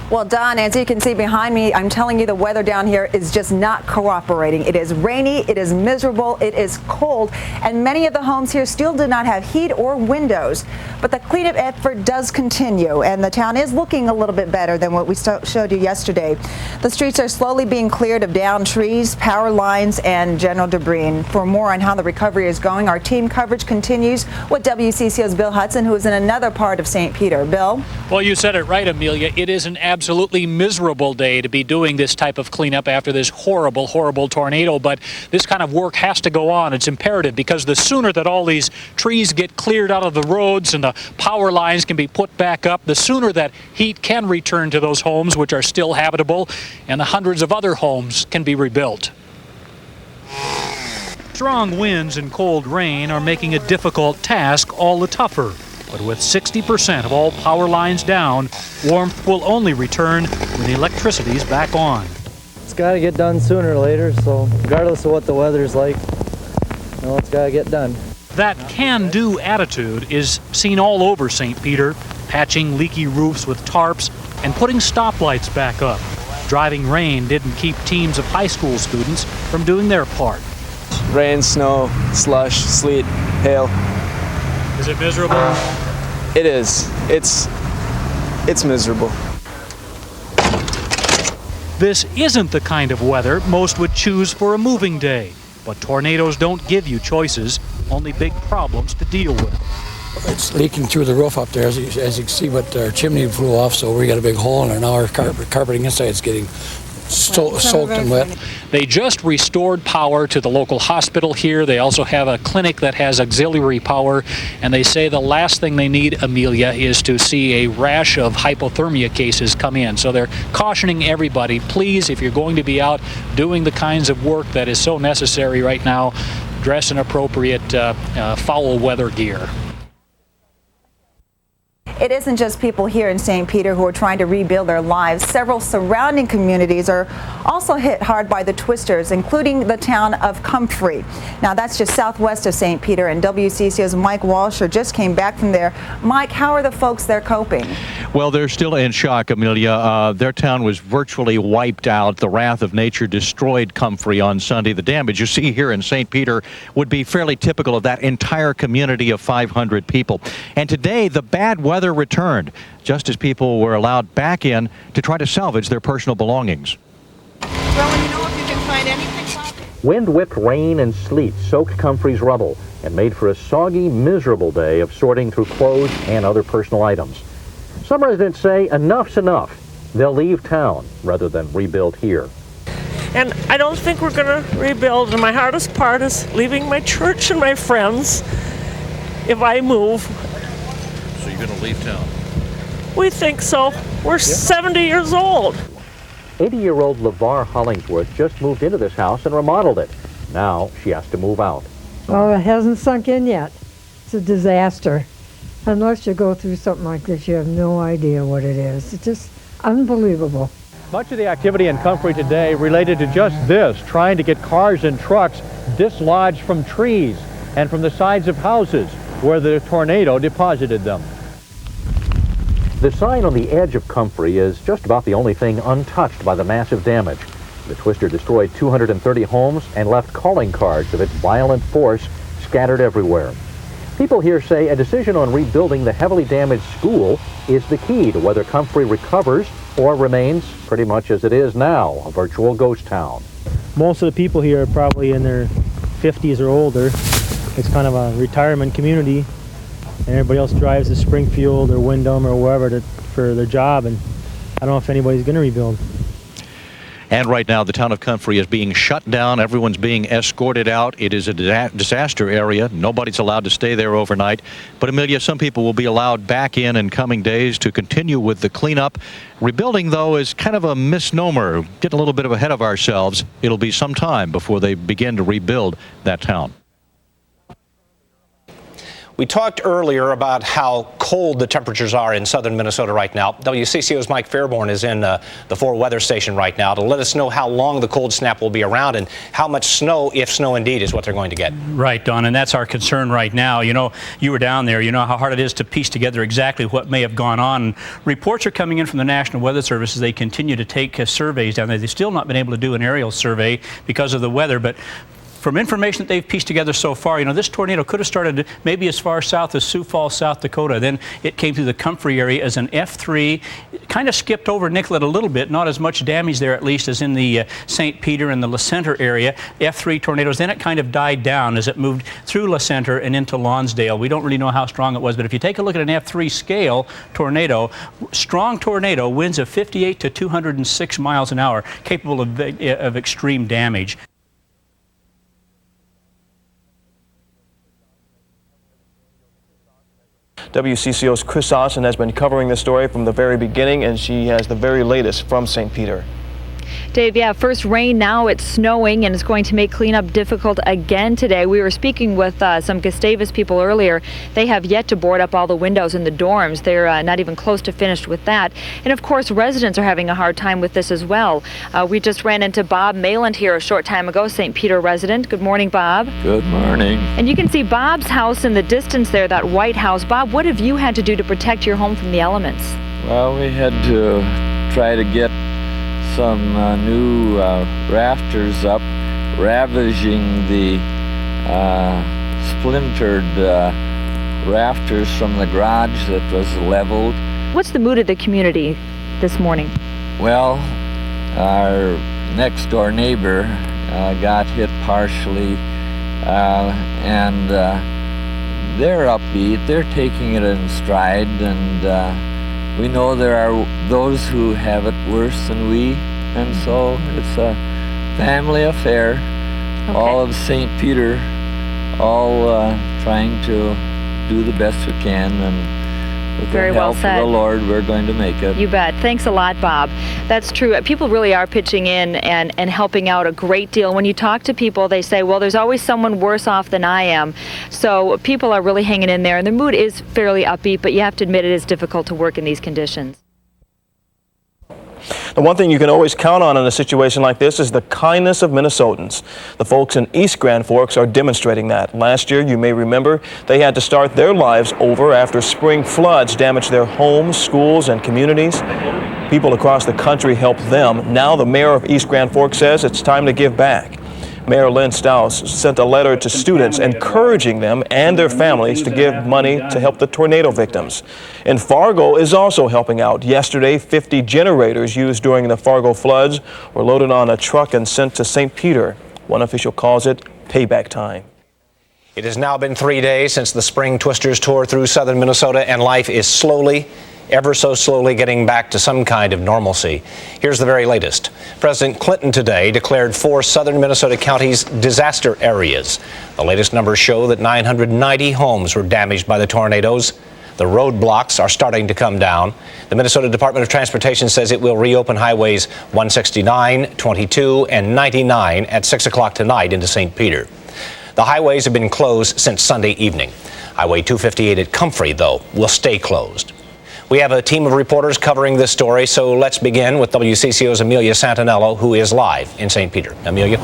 Well, Don, as you can see behind me, I'm telling you the weather down here is just not cooperating. It is rainy, it is miserable, it is cold, and many of the homes here still do not have heat or windows. But the cleanup effort does continue, and the town is looking a little bit better than what we showed you yesterday. The streets are slowly being cleared of downed trees, power lines, and general debris. And for more on how the recovery is going, our team coverage continues with WCCO's Bill Hudson, who is in another part of St. Peter. Bill? Well, you said it right, Amelia. It is an absolutely miserable day to be doing this type of cleanup after this horrible, horrible tornado. But this kind of work has to go on. It's imperative because the sooner that all these trees get cleared out of the roads and the power lines can be put back up, the sooner that heat can return to those homes which are still habitable, and the hundreds of other homes can be rebuilt. Strong winds and cold rain are making a difficult task all the tougher. But with 60% of all power lines down, warmth will only return when the electricity is back on. It's got to get done sooner or later, so regardless of what the weather's like, it's got to get done. That can-do attitude is seen all over St. Peter, patching leaky roofs with tarps and putting stoplights back up. Driving rain didn't keep teams of high school students from doing their part. Rain, snow, slush, sleet, hail. Is it miserable? It is. It's miserable. This isn't the kind of weather most would choose for a moving day. But tornadoes don't give you choices, only big problems to deal with. It's leaking through the roof up there, as you can see, but our chimney flew off, so we got a big hole in there. Now our carpeting inside is getting soaked and wet. They just restored power to the local hospital here. They also have a clinic that has auxiliary power, and they say the last thing they need, Amelia, is to see a rash of hypothermia cases come in. So they're cautioning everybody, please, if you're going to be out doing the kinds of work that is so necessary right now, dress in appropriate foul weather gear. It isn't just people here in St. Peter who are trying to rebuild their lives. Several surrounding communities are also hit hard by the twisters, including the town of Comfrey. Now, that's just southwest of St. Peter, and WCCO's Mike Walsher just came back from there. Mike, how are the folks there coping? Well, they're still in shock, Amelia. Their town was virtually wiped out. The wrath of nature destroyed Comfrey on Sunday. The damage you see here in St. Peter would be fairly typical of that entire community of 500 people. And today, the bad weather returned, just as people were allowed back in to try to salvage their personal belongings. Well, you know if you can find anything. Wind-whipped rain and sleet soaked Comfrey's rubble and made for a soggy, miserable day of sorting through clothes and other personal items. Some residents say enough's enough. They'll leave town rather than rebuild here. And I don't think we're going to rebuild. And my hardest part is leaving my church and my friends if I move. So you're going to leave town? We think so. We're 70 years old. 80-year-old LeVar Hollingsworth just moved into this house and remodeled it. Now she has to move out. Oh, it hasn't sunk in yet. It's a disaster. Unless you go through something like this, you have no idea what it is. It's just unbelievable. Much of the activity in Comfrey today related to just this, trying to get cars and trucks dislodged from trees and from the sides of houses where the tornado deposited them. The sign on the edge of Comfrey is just about the only thing untouched by the massive damage. The twister destroyed 230 homes and left calling cards of its violent force scattered everywhere. People here say a decision on rebuilding the heavily damaged school is the key to whether Comfrey recovers or remains pretty much as it is now, a virtual ghost town. Most of the people here are probably in their 50s or older. It's kind of a retirement community, and everybody else drives to Springfield or Windham or wherever for their job, and I don't know if anybody's going to rebuild. And right now, the town of Comfrey is being shut down. Everyone's being escorted out. It is a disaster area. Nobody's allowed to stay there overnight. But, Amelia, some people will be allowed back in coming days to continue with the cleanup. Rebuilding, though, is kind of a misnomer. Getting a little bit ahead of ourselves. It'll be some time before they begin to rebuild that town. We talked earlier about how cold the temperatures are in southern Minnesota right now. WCCO's Mike Fairbourne is in the Fort Weather Station right now to let us know how long the cold snap will be around and how much snow, if snow indeed, is what they're going to get. Right, Don, and that's our concern right now. You know, you were down there. You know how hard it is to piece together exactly what may have gone on. Reports are coming in from the National Weather Service as they continue to take surveys down there. They've still not been able to do an aerial survey because of the weather, but from information that they've pieced together so far, you know, this tornado could have started maybe as far south as Sioux Falls, South Dakota. Then it came through the Comfrey area as an F3, kind of skipped over Nicollet a little bit, not as much damage there at least as in the St. Peter and the La Center area. F3 tornadoes, then it kind of died down as it moved through La Center and into Lonsdale. We don't really know how strong it was, but if you take a look at an F3 scale tornado, strong tornado, winds of 58 to 206 miles an hour, capable of extreme damage. WCCO's Chris Austin has been covering this story from the very beginning, and she has the very latest from St. Peter. Dave, yeah, first rain, now it's snowing, and it's going to make cleanup difficult again today. We were speaking with some Gustavus people earlier. They have yet to board up all the windows in the dorms. They're not even close to finished with that. And of course, residents are having a hard time with this as well. We just ran into Bob Mayland here a short time ago, St. Peter resident. Good morning, Bob. Good morning. And you can see Bob's house in the distance there, that white house. Bob, what have you had to do to protect your home from the elements? Well, we had to try to get some new rafters up, ravaging the splintered rafters from the garage that was leveled. What's the mood of the community this morning? Well, our next door neighbor got hit partially, and they're upbeat. They're taking it in stride, and we know there are those who have it worse than we, and so it's a family affair. Okay. All of St. Peter, all trying to do the best we can, and with the help of the Lord, we're going to make it. You bet. Thanks a lot, Bob. That's true. People really are pitching in and helping out a great deal. When you talk to people, they say, well, there's always someone worse off than I am. So people are really hanging in there, and their mood is fairly upbeat, but you have to admit it is difficult to work in these conditions. The one thing you can always count on in a situation like this is the kindness of Minnesotans. The folks in East Grand Forks are demonstrating that. Last year, you may remember, they had to start their lives over after spring floods damaged their homes, schools, and communities. People across the country helped them. Now the mayor of East Grand Forks says it's time to give back. Mayor Lynn Staus sent a letter to students encouraging them and their families to give money to help the tornado victims. And Fargo is also helping out. Yesterday, 50 generators used during the Fargo floods were loaded on a truck and sent to St. Peter. One official calls it payback time. It has now been 3 days since the spring twisters tore through southern Minnesota, and life is slowly, ever so slowly getting back to some kind of normalcy. Here's the very latest. President Clinton today declared 4 southern Minnesota counties disaster areas. The latest numbers show that 990 homes were damaged by the tornadoes. The roadblocks are starting to come down. The Minnesota Department of Transportation says it will reopen highways 169, 22, and 99 at 6 o'clock tonight into St. Peter. The highways have been closed since Sunday evening. Highway 258 at Comfrey, though, will stay closed. We have a team of reporters covering this story, so let's begin with WCCO's Amelia Santinello, who is live in St. Peter. Amelia?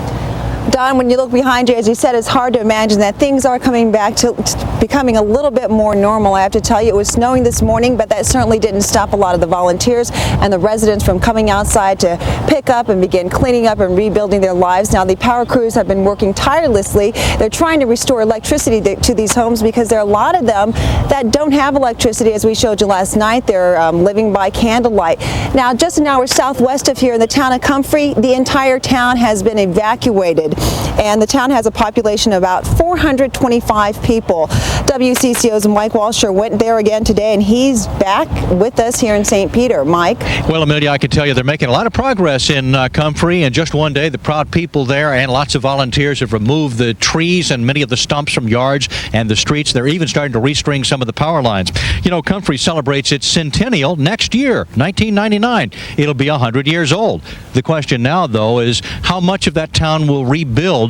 Don, when you look behind you, as you said, it's hard to imagine that things are coming back to becoming a little bit more normal. I have to tell you, it was snowing this morning, but that certainly didn't stop a lot of the volunteers and the residents from coming outside to pick up and begin cleaning up and rebuilding their lives. Now, the power crews have been working tirelessly. They're trying to restore electricity to these homes because there are a lot of them that don't have electricity, as we showed you last night. They're living by candlelight. Now, just an hour southwest of here in the town of Comfrey, the entire town has been evacuated. And the town has a population of about 425 people. WCCO's Mike Walsher went there again today, and he's back with us here in St. Peter. Mike? Well, Amelia, I can tell you they're making a lot of progress in Comfrey. In just one day, the proud people there and lots of volunteers have removed the trees and many of the stumps from yards and the streets. They're even starting to restring some of the power lines. You know, Comfrey celebrates its centennial next year, 1999. It'll be 100 years old. The question now, though, is how much of that town will rebuild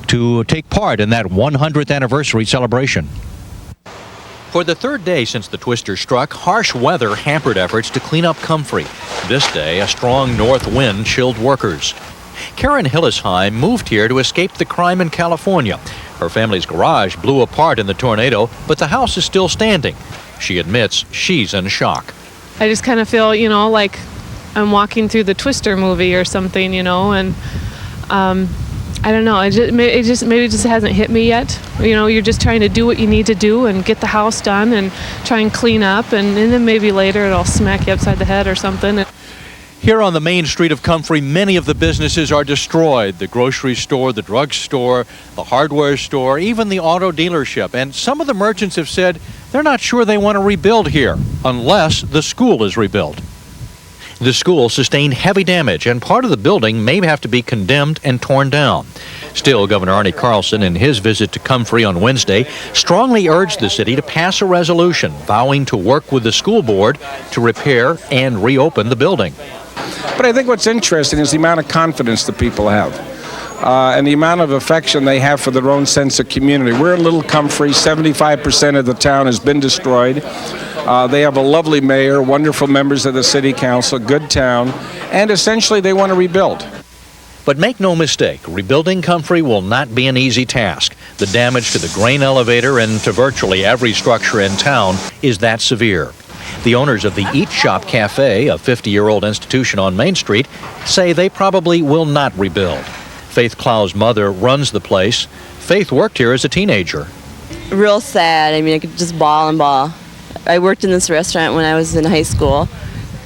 to take part in that 100th anniversary celebration. For the third day since the twister struck, harsh weather hampered efforts to clean up Comfrey. This day, a strong north wind chilled workers. Karen Hillesheim moved here to escape the crime in California. Her family's garage blew apart in the tornado, but the house is still standing. She admits she's in shock. I just kind of feel, you know, like I'm walking through the Twister movie or something, you know, and I don't know. Maybe it just hasn't hit me yet. You know, you're just trying to do what you need to do and get the house done and try and clean up, and then maybe later it'll smack you upside the head or something. Here on the main street of Comfrey, many of the businesses are destroyed. The grocery store, the drugstore, the hardware store, even the auto dealership. And some of the merchants have said they're not sure they want to rebuild here unless the school is rebuilt. The school sustained heavy damage, and part of the building may have to be condemned and torn down. Still, Governor Arnie Carlson, in his visit to Comfrey on Wednesday, strongly urged the city to pass a resolution vowing to work with the school board to repair and reopen the building. But I think what's interesting is the amount of confidence that people have. And the amount of affection they have for their own sense of community. We're in Little Comfrey. 75% of the town has been destroyed. They have a lovely mayor, wonderful members of the city council, good town, and essentially they want to rebuild. But make no mistake, rebuilding Comfrey will not be an easy task. The damage to the grain elevator and to virtually every structure in town is that severe. The owners of the Eat Shop Cafe, a 50-year-old institution on Main Street, say they probably will not rebuild. Faith Clow's mother runs the place. Faith worked here as a teenager. Real sad. I mean, I could just bawl and bawl. I worked in this restaurant when I was in high school,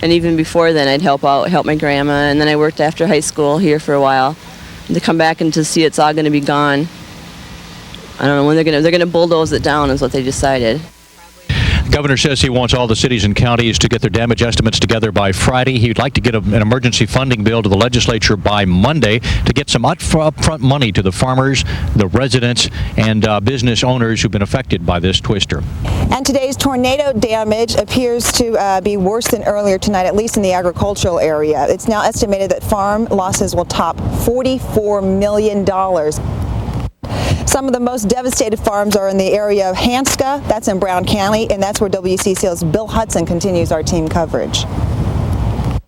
and even before then I'd help my grandma, and then I worked after high school here for a while. And to come back and to see it's all going to be gone, I don't know when they're going to bulldoze it down is what they decided. The governor says he wants all the cities and counties to get their damage estimates together by Friday. He'd like to get an emergency funding bill to the legislature by Monday to get some upfront money to the farmers, the residents, and business owners who've been affected by this twister. And today's tornado damage appears to be worse than earlier tonight, at least in the agricultural area. It's now estimated that farm losses will top $44 million. Some of the most devastated farms are in the area of Hanska, that's in Brown County, and that's where WCCO's Bill Hudson continues our team coverage.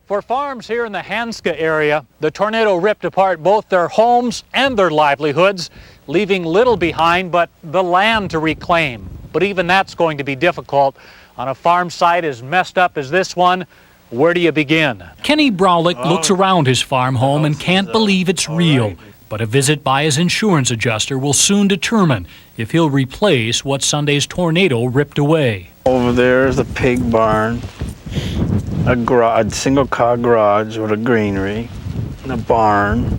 For farms here in the Hanska area, the tornado ripped apart both their homes and their livelihoods, leaving little behind but the land to reclaim. But even that's going to be difficult on a farm site as messed up as this one. Where do you begin? Kenny Braulick looks around his farm home and can't believe it's real. But a visit by his insurance adjuster will soon determine if he'll replace what Sunday's tornado ripped away. Over there is a pig barn, a single-car garage with a greenery, a barn,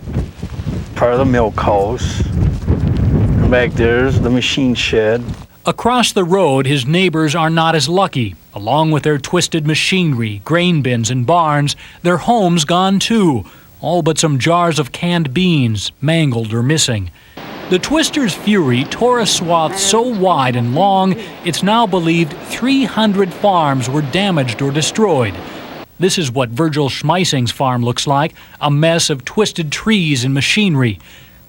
part of the milk house. And back there's the machine shed. Across the road, his neighbors are not as lucky. Along with their twisted machinery, grain bins, and barns, their homes gone too. All but some jars of canned beans, mangled or missing. The twister's fury tore a swath so wide and long, it's now believed 300 farms were damaged or destroyed. This is what Virgil Schmeissing's farm looks like, a mess of twisted trees and machinery.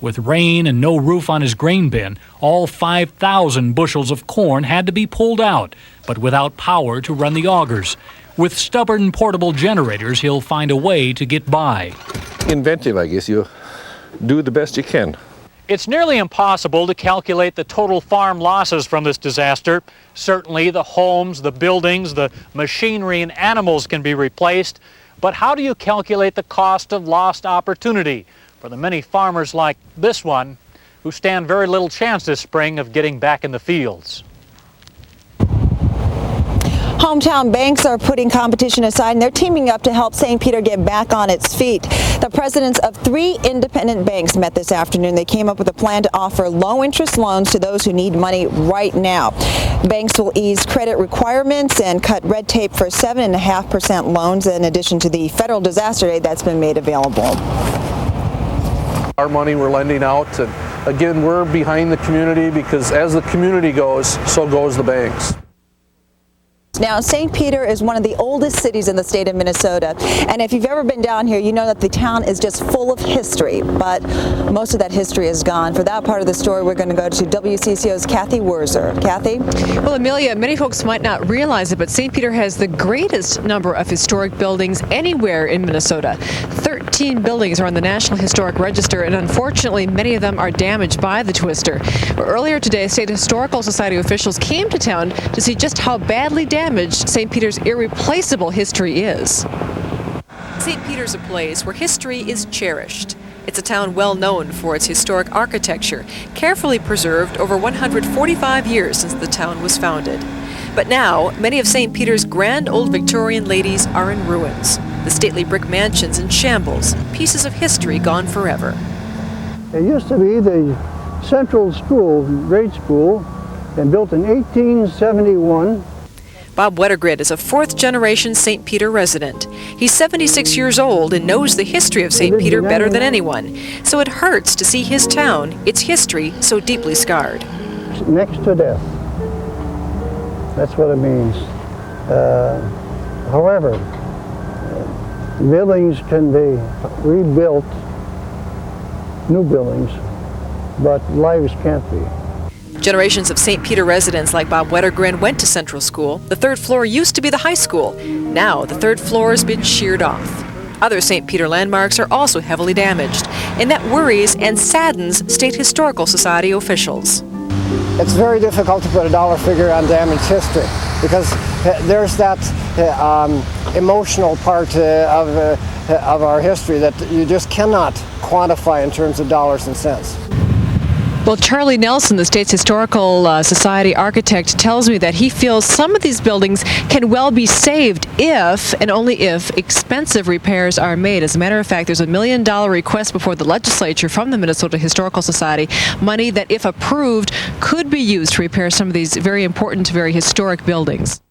With rain and no roof on his grain bin, all 5,000 bushels of corn had to be pulled out, but without power to run the augers. With stubborn portable generators, he'll find a way to get by. Inventive, I guess. You do the best you can. It's nearly impossible to calculate the total farm losses from this disaster. Certainly the homes, the buildings, the machinery and animals can be replaced. But how do you calculate the cost of lost opportunity for the many farmers like this one who stand very little chance this spring of getting back in the fields? Hometown banks are putting competition aside and they're teaming up to help St. Peter get back on its feet. The presidents of 3 independent banks met this afternoon. They came up with a plan to offer low-interest loans to those who need money right now. Banks will ease credit requirements and cut red tape for 7.5% loans in addition to the federal disaster aid that's been made available. Our money we're lending out, and again, we're behind the community because as the community goes, so goes the banks. Now, St. Peter is one of the oldest cities in the state of Minnesota, and if you've ever been down here, you know that the town is just full of history, but most of that history is gone. For that part of the story, we're going to go to WCCO's Kathy Wurzer. Kathy? Well, Amelia, many folks might not realize it, but St. Peter has the greatest number of historic buildings anywhere in Minnesota. 13 buildings are on the National Historic Register, and unfortunately, many of them are damaged by the twister. Earlier today, State Historical Society officials came to town to see just how badly damaged St. Peter's irreplaceable history is. St. Peter's a place where history is cherished. It's a town well known for its historic architecture, carefully preserved over 145 years since the town was founded. But now, many of St. Peter's grand old Victorian ladies are in ruins. The stately brick mansions in shambles, pieces of history gone forever. It used to be the Central School, grade school, and built in 1871. Bob Wettergrid is a fourth-generation St. Peter resident. He's 76 years old and knows the history of St. Peter better than anyone, so it hurts to see his town, its history, so deeply scarred. Next to death. That's what it means. However, buildings can be rebuilt, new buildings, but lives can't be. Generations of St. Peter residents like Bob Wettergren went to Central School. The third floor used to be the high school. Now the third floor has been sheared off. Other St. Peter landmarks are also heavily damaged, and that worries and saddens State Historical Society officials. It's very difficult to put a dollar figure on damaged history because there's that emotional part of our history that you just cannot quantify in terms of dollars and cents. Well, Charlie Nelson, the state's Historical Society architect, tells me that he feels some of these buildings can well be saved if, and only if, expensive repairs are made. As a matter of fact, there's a $1 million request before the legislature from the Minnesota Historical Society, money that, if approved, could be used to repair some of these very important, very historic buildings.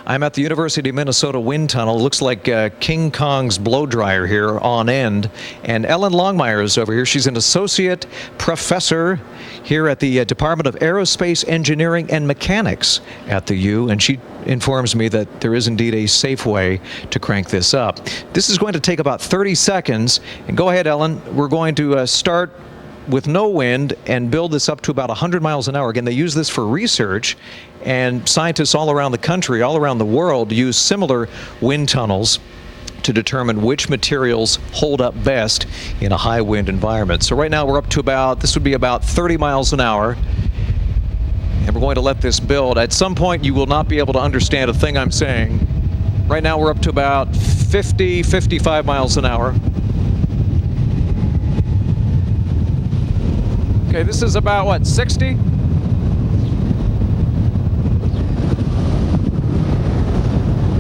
I'm at the University of Minnesota wind tunnel. Looks like King Kong's blow dryer here on end. And Ellen Longmire is over here. She's an associate professor here at the Department of Aerospace Engineering and Mechanics at the U. And she informs me that there is indeed a safe way to crank this up. This is going to take about 30 seconds. And go ahead, Ellen. We're going to start with no wind and build this up to about 100 miles an hour. Again, they use this for research, and scientists all around the country, all around the world, use similar wind tunnels to determine which materials hold up best in a high wind environment. So right now we're up to about, this would be about 30 miles an hour, and we're going to let this build. At some point you will not be able to understand a thing I'm saying. Right now we're up to about 50, 55 miles an hour. Okay, this is about, what, 60?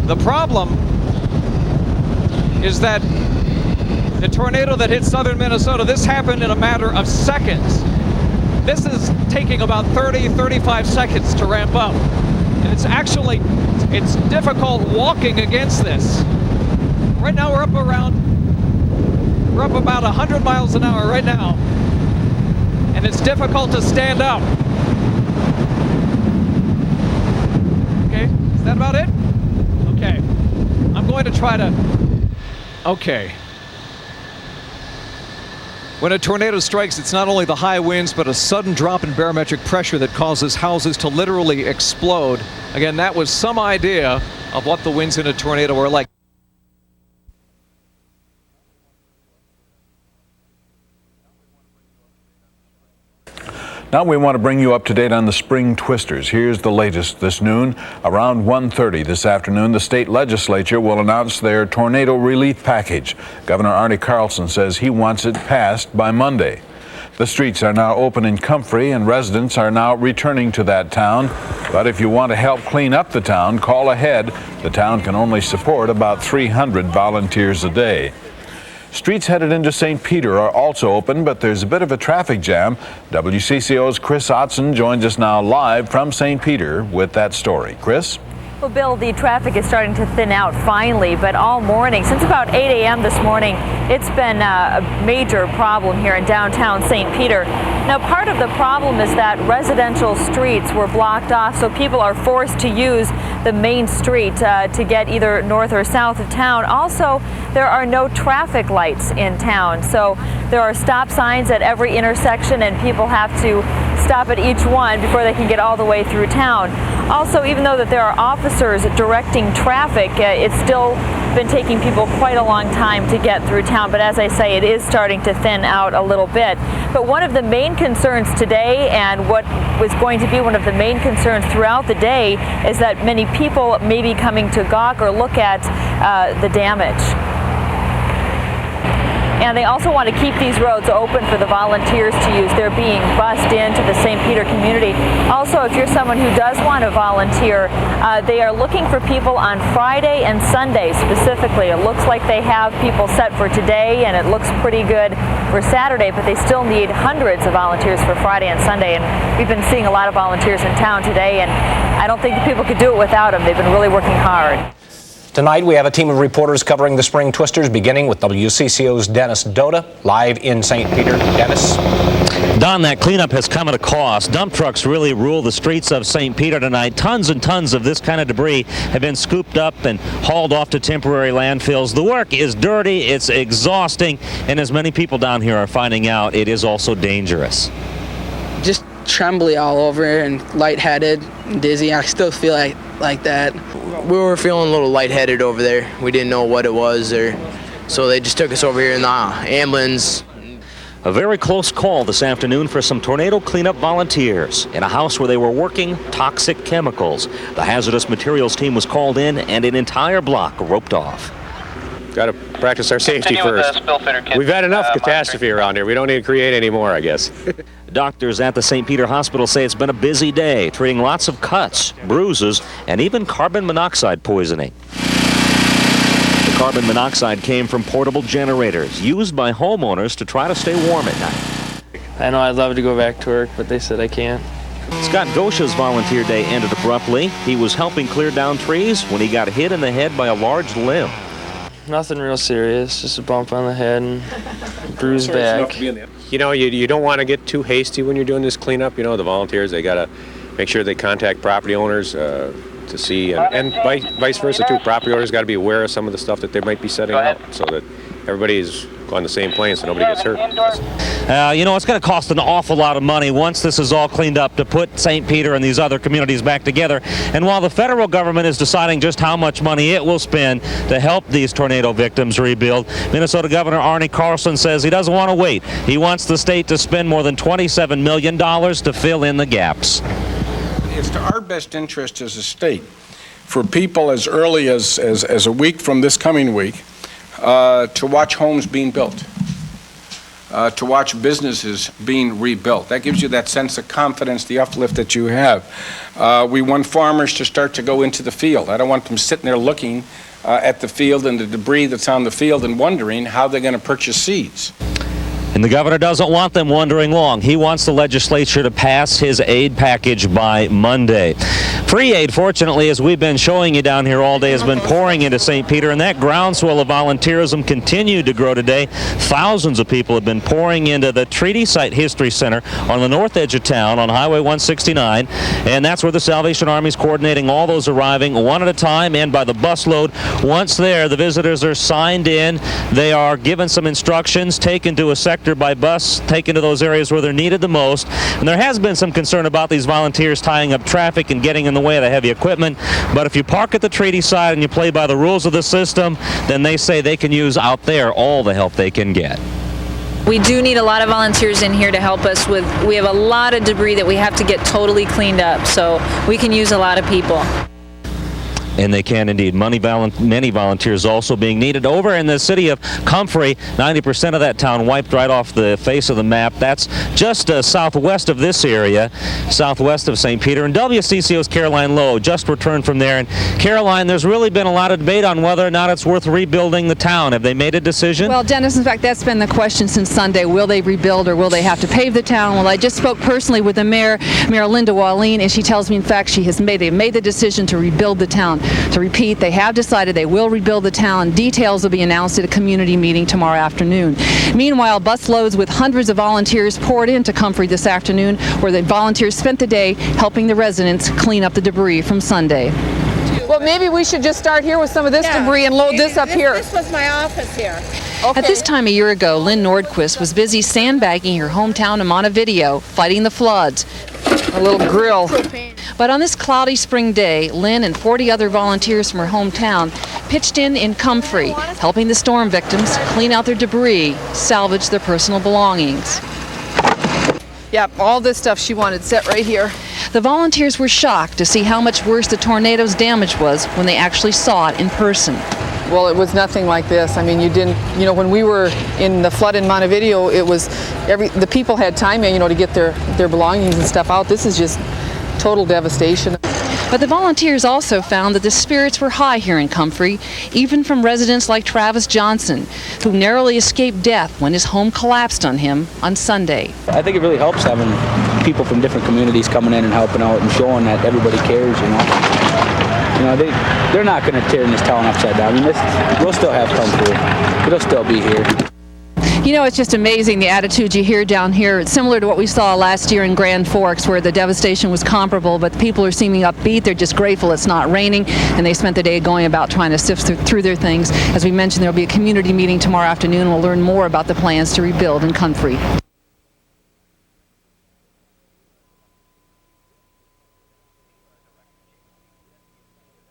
The problem is that the tornado that hit southern Minnesota, this happened in a matter of seconds. This is taking about 30, 35 seconds to ramp up. And it's actually, it's difficult walking against this. Right now we're up about 100 miles an hour right now. And it's difficult to stand up. Okay, is that about it? Okay, I'm going to try to, okay. When a tornado strikes, it's not only the high winds, but a sudden drop in barometric pressure that causes houses to literally explode. Again, that was some idea of what the winds in a tornado were like. Now we want to bring you up to date on the spring twisters. Here's the latest this noon. Around 1:30 this afternoon, the state legislature will announce their tornado relief package. Governor Arnie Carlson says he wants it passed by Monday. The streets are now open in Comfrey, and residents are now returning to that town. But if you want to help clean up the town, call ahead. The town can only support about 300 volunteers a day. Streets headed into St. Peter are also open, but there's a bit of a traffic jam. WCCO's Chris Ottson joins us now live from St. Peter with that story. Chris? Well, Bill, the traffic is starting to thin out finally, but all morning, since about 8 a.m. this morning, it's been a major problem here in downtown St. Peter. Now, part of the problem is that residential streets were blocked off, so people are forced to use the main street to get either north or south of town. Also, there are no traffic lights in town, so there are stop signs at every intersection, and people have to stop at each one before they can get all the way through town. Also, even though that there are officers directing traffic, it's still been taking people quite a long time to get through town, but as I say, it is starting to thin out a little bit. But one of the main concerns today, and what was going to be one of the main concerns throughout the day, is that many people may be coming to gawk or look at the damage. And they also want to keep these roads open for the volunteers to use. They're being bussed into the St. Peter community. Also, if you're someone who does want to volunteer, they are looking for people on Friday and Sunday specifically. It looks like they have people set for today, and it looks pretty good for Saturday, but they still need hundreds of volunteers for Friday and Sunday. And we've been seeing a lot of volunteers in town today, and I don't think the people could do it without them. They've been really working hard. Tonight, we have a team of reporters covering the spring twisters, beginning with WCCO's Dennis Doda, live in St. Peter. Dennis? Don, that cleanup has come at a cost. Dump trucks really rule the streets of St. Peter tonight. Tons and tons of this kind of debris have been scooped up and hauled off to temporary landfills. The work is dirty, it's exhausting, and as many people down here are finding out, it is also dangerous. Just trembly all over and lightheaded and dizzy. I still feel like that. We were feeling a little lightheaded over there. We didn't know what it was, so they just took us over here in the ambulance. A very close call this afternoon for some tornado cleanup volunteers in a house where they were working toxic chemicals. The hazardous materials team was called in and an entire block roped off. Got to practice our safety first. We've had enough catastrophe around here. We don't need to create any more, I guess. Doctors at the St. Peter Hospital say it's been a busy day, treating lots of cuts, bruises, and even carbon monoxide poisoning. The carbon monoxide came from portable generators used by homeowners to try to stay warm at night. I know I'd love to go back to work, but they said I can't. Scott Gosha's volunteer day ended abruptly. He was helping clear down trees when he got hit in the head by a large limb. Nothing real serious, just a bump on the head and bruised back. You know, you don't want to get too hasty when you're doing this cleanup. You know, the volunteers, they got to make sure they contact property owners to see, and vice versa too. Property owners got to be aware of some of the stuff that they might be setting out, so that everybody is on the same plane so nobody gets hurt. You know, it's going to cost an awful lot of money once this is all cleaned up to put St. Peter and these other communities back together. And while the federal government is deciding just how much money it will spend to help these tornado victims rebuild, Minnesota Governor Arnie Carlson says he doesn't want to wait. He wants the state to spend more than $27 million to fill in the gaps. It's to our best interest as a state for people as early as a week from this coming week to watch homes being built, to watch businesses being rebuilt. That gives you that sense of confidence, the uplift that you have. We want farmers to start to go into the field. I don't want them sitting there looking at the field and the debris that's on the field and wondering how they're going to purchase seeds. And the governor doesn't want them wondering long. He wants the legislature to pass his aid package by Monday. Free aid, fortunately, as we've been showing you down here all day, has been pouring into St. Peter, and that groundswell of volunteerism continued to grow today. Thousands of people have been pouring into the Treaty Site History Center on the north edge of town on Highway 169, and that's where the Salvation Army is coordinating all those arriving one at a time and by the busload. Once there, the visitors are signed in. They are given some instructions, taken to a sector by bus, taken to those areas where they're needed the most. And there has been some concern about these volunteers tying up traffic and getting in the the way of the heavy equipment. But if you park at the treaty side and you play by the rules of the system, then they say they can use out there all the help they can get. We do need a lot of volunteers in here to help us with, we have a lot of debris that we have to get totally cleaned up, so we can use a lot of people. And they can indeed. Many volunteers also being needed. Over in the city of Comfrey, 90% of that town wiped right off the face of the map. That's just southwest of this area, southwest of St. Peter. And WCCO's Caroline Lowe just returned from there. And Caroline, there's really been a lot of debate on whether or not it's worth rebuilding the town. Have they made a decision? Well, Dennis, in fact, that's been the question since Sunday. Will they rebuild or will they have to pave the town? Well, I just spoke personally with the mayor, Mayor Linda Wallin, and she tells me, in fact, they've made the decision to rebuild the town. To repeat, they have decided they will rebuild the town. Details will be announced at a community meeting tomorrow afternoon. Meanwhile, busloads with hundreds of volunteers poured into Comfrey this afternoon, where the volunteers spent the day helping the residents clean up the debris from Sunday. Well, maybe we should just start here with some of this debris and load this up here. This was my office here. Okay. At this time a year ago, Lynn Nordquist was busy sandbagging her hometown of Montevideo, fighting the floods. A little grill. But on this cloudy spring day, Lynn and 40 other volunteers from her hometown pitched in Comfrey, helping the storm victims clean out their debris, salvage their personal belongings. Yep, all this stuff she wanted set right here. The volunteers were shocked to see how much worse the tornado's damage was when they actually saw it in person. Well, it was nothing like this. I mean, when we were in the flood in Montevideo, it was the people had time, to get their belongings and stuff out. This is just total devastation. But the volunteers also found that the spirits were high here in Comfrey, even from residents like Travis Johnson, who narrowly escaped death when his home collapsed on him on Sunday. I think it really helps having people from different communities coming in and helping out and showing that everybody cares, they're not going to tear this town upside down. I mean, we'll still have Comfrey. It'll still be here. It's just amazing the attitude you hear down here. It's similar to what we saw last year in Grand Forks, where the devastation was comparable, but the people are seeming upbeat. They're just grateful it's not raining, and they spent the day going about trying to sift through their things. As we mentioned, there will be a community meeting tomorrow afternoon. We'll learn more about the plans to rebuild in Comfrey.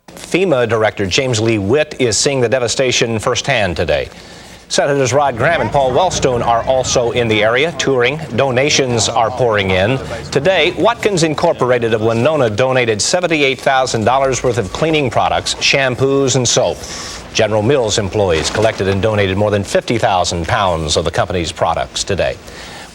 FEMA Director James Lee Witt is seeing the devastation firsthand today. Senators Rod Graham and Paul Wellstone are also in the area touring. Donations are pouring in. Today, Watkins Incorporated of Winona donated $78,000 worth of cleaning products, shampoos, and soap. General Mills employees collected and donated more than 50,000 pounds of the company's products today.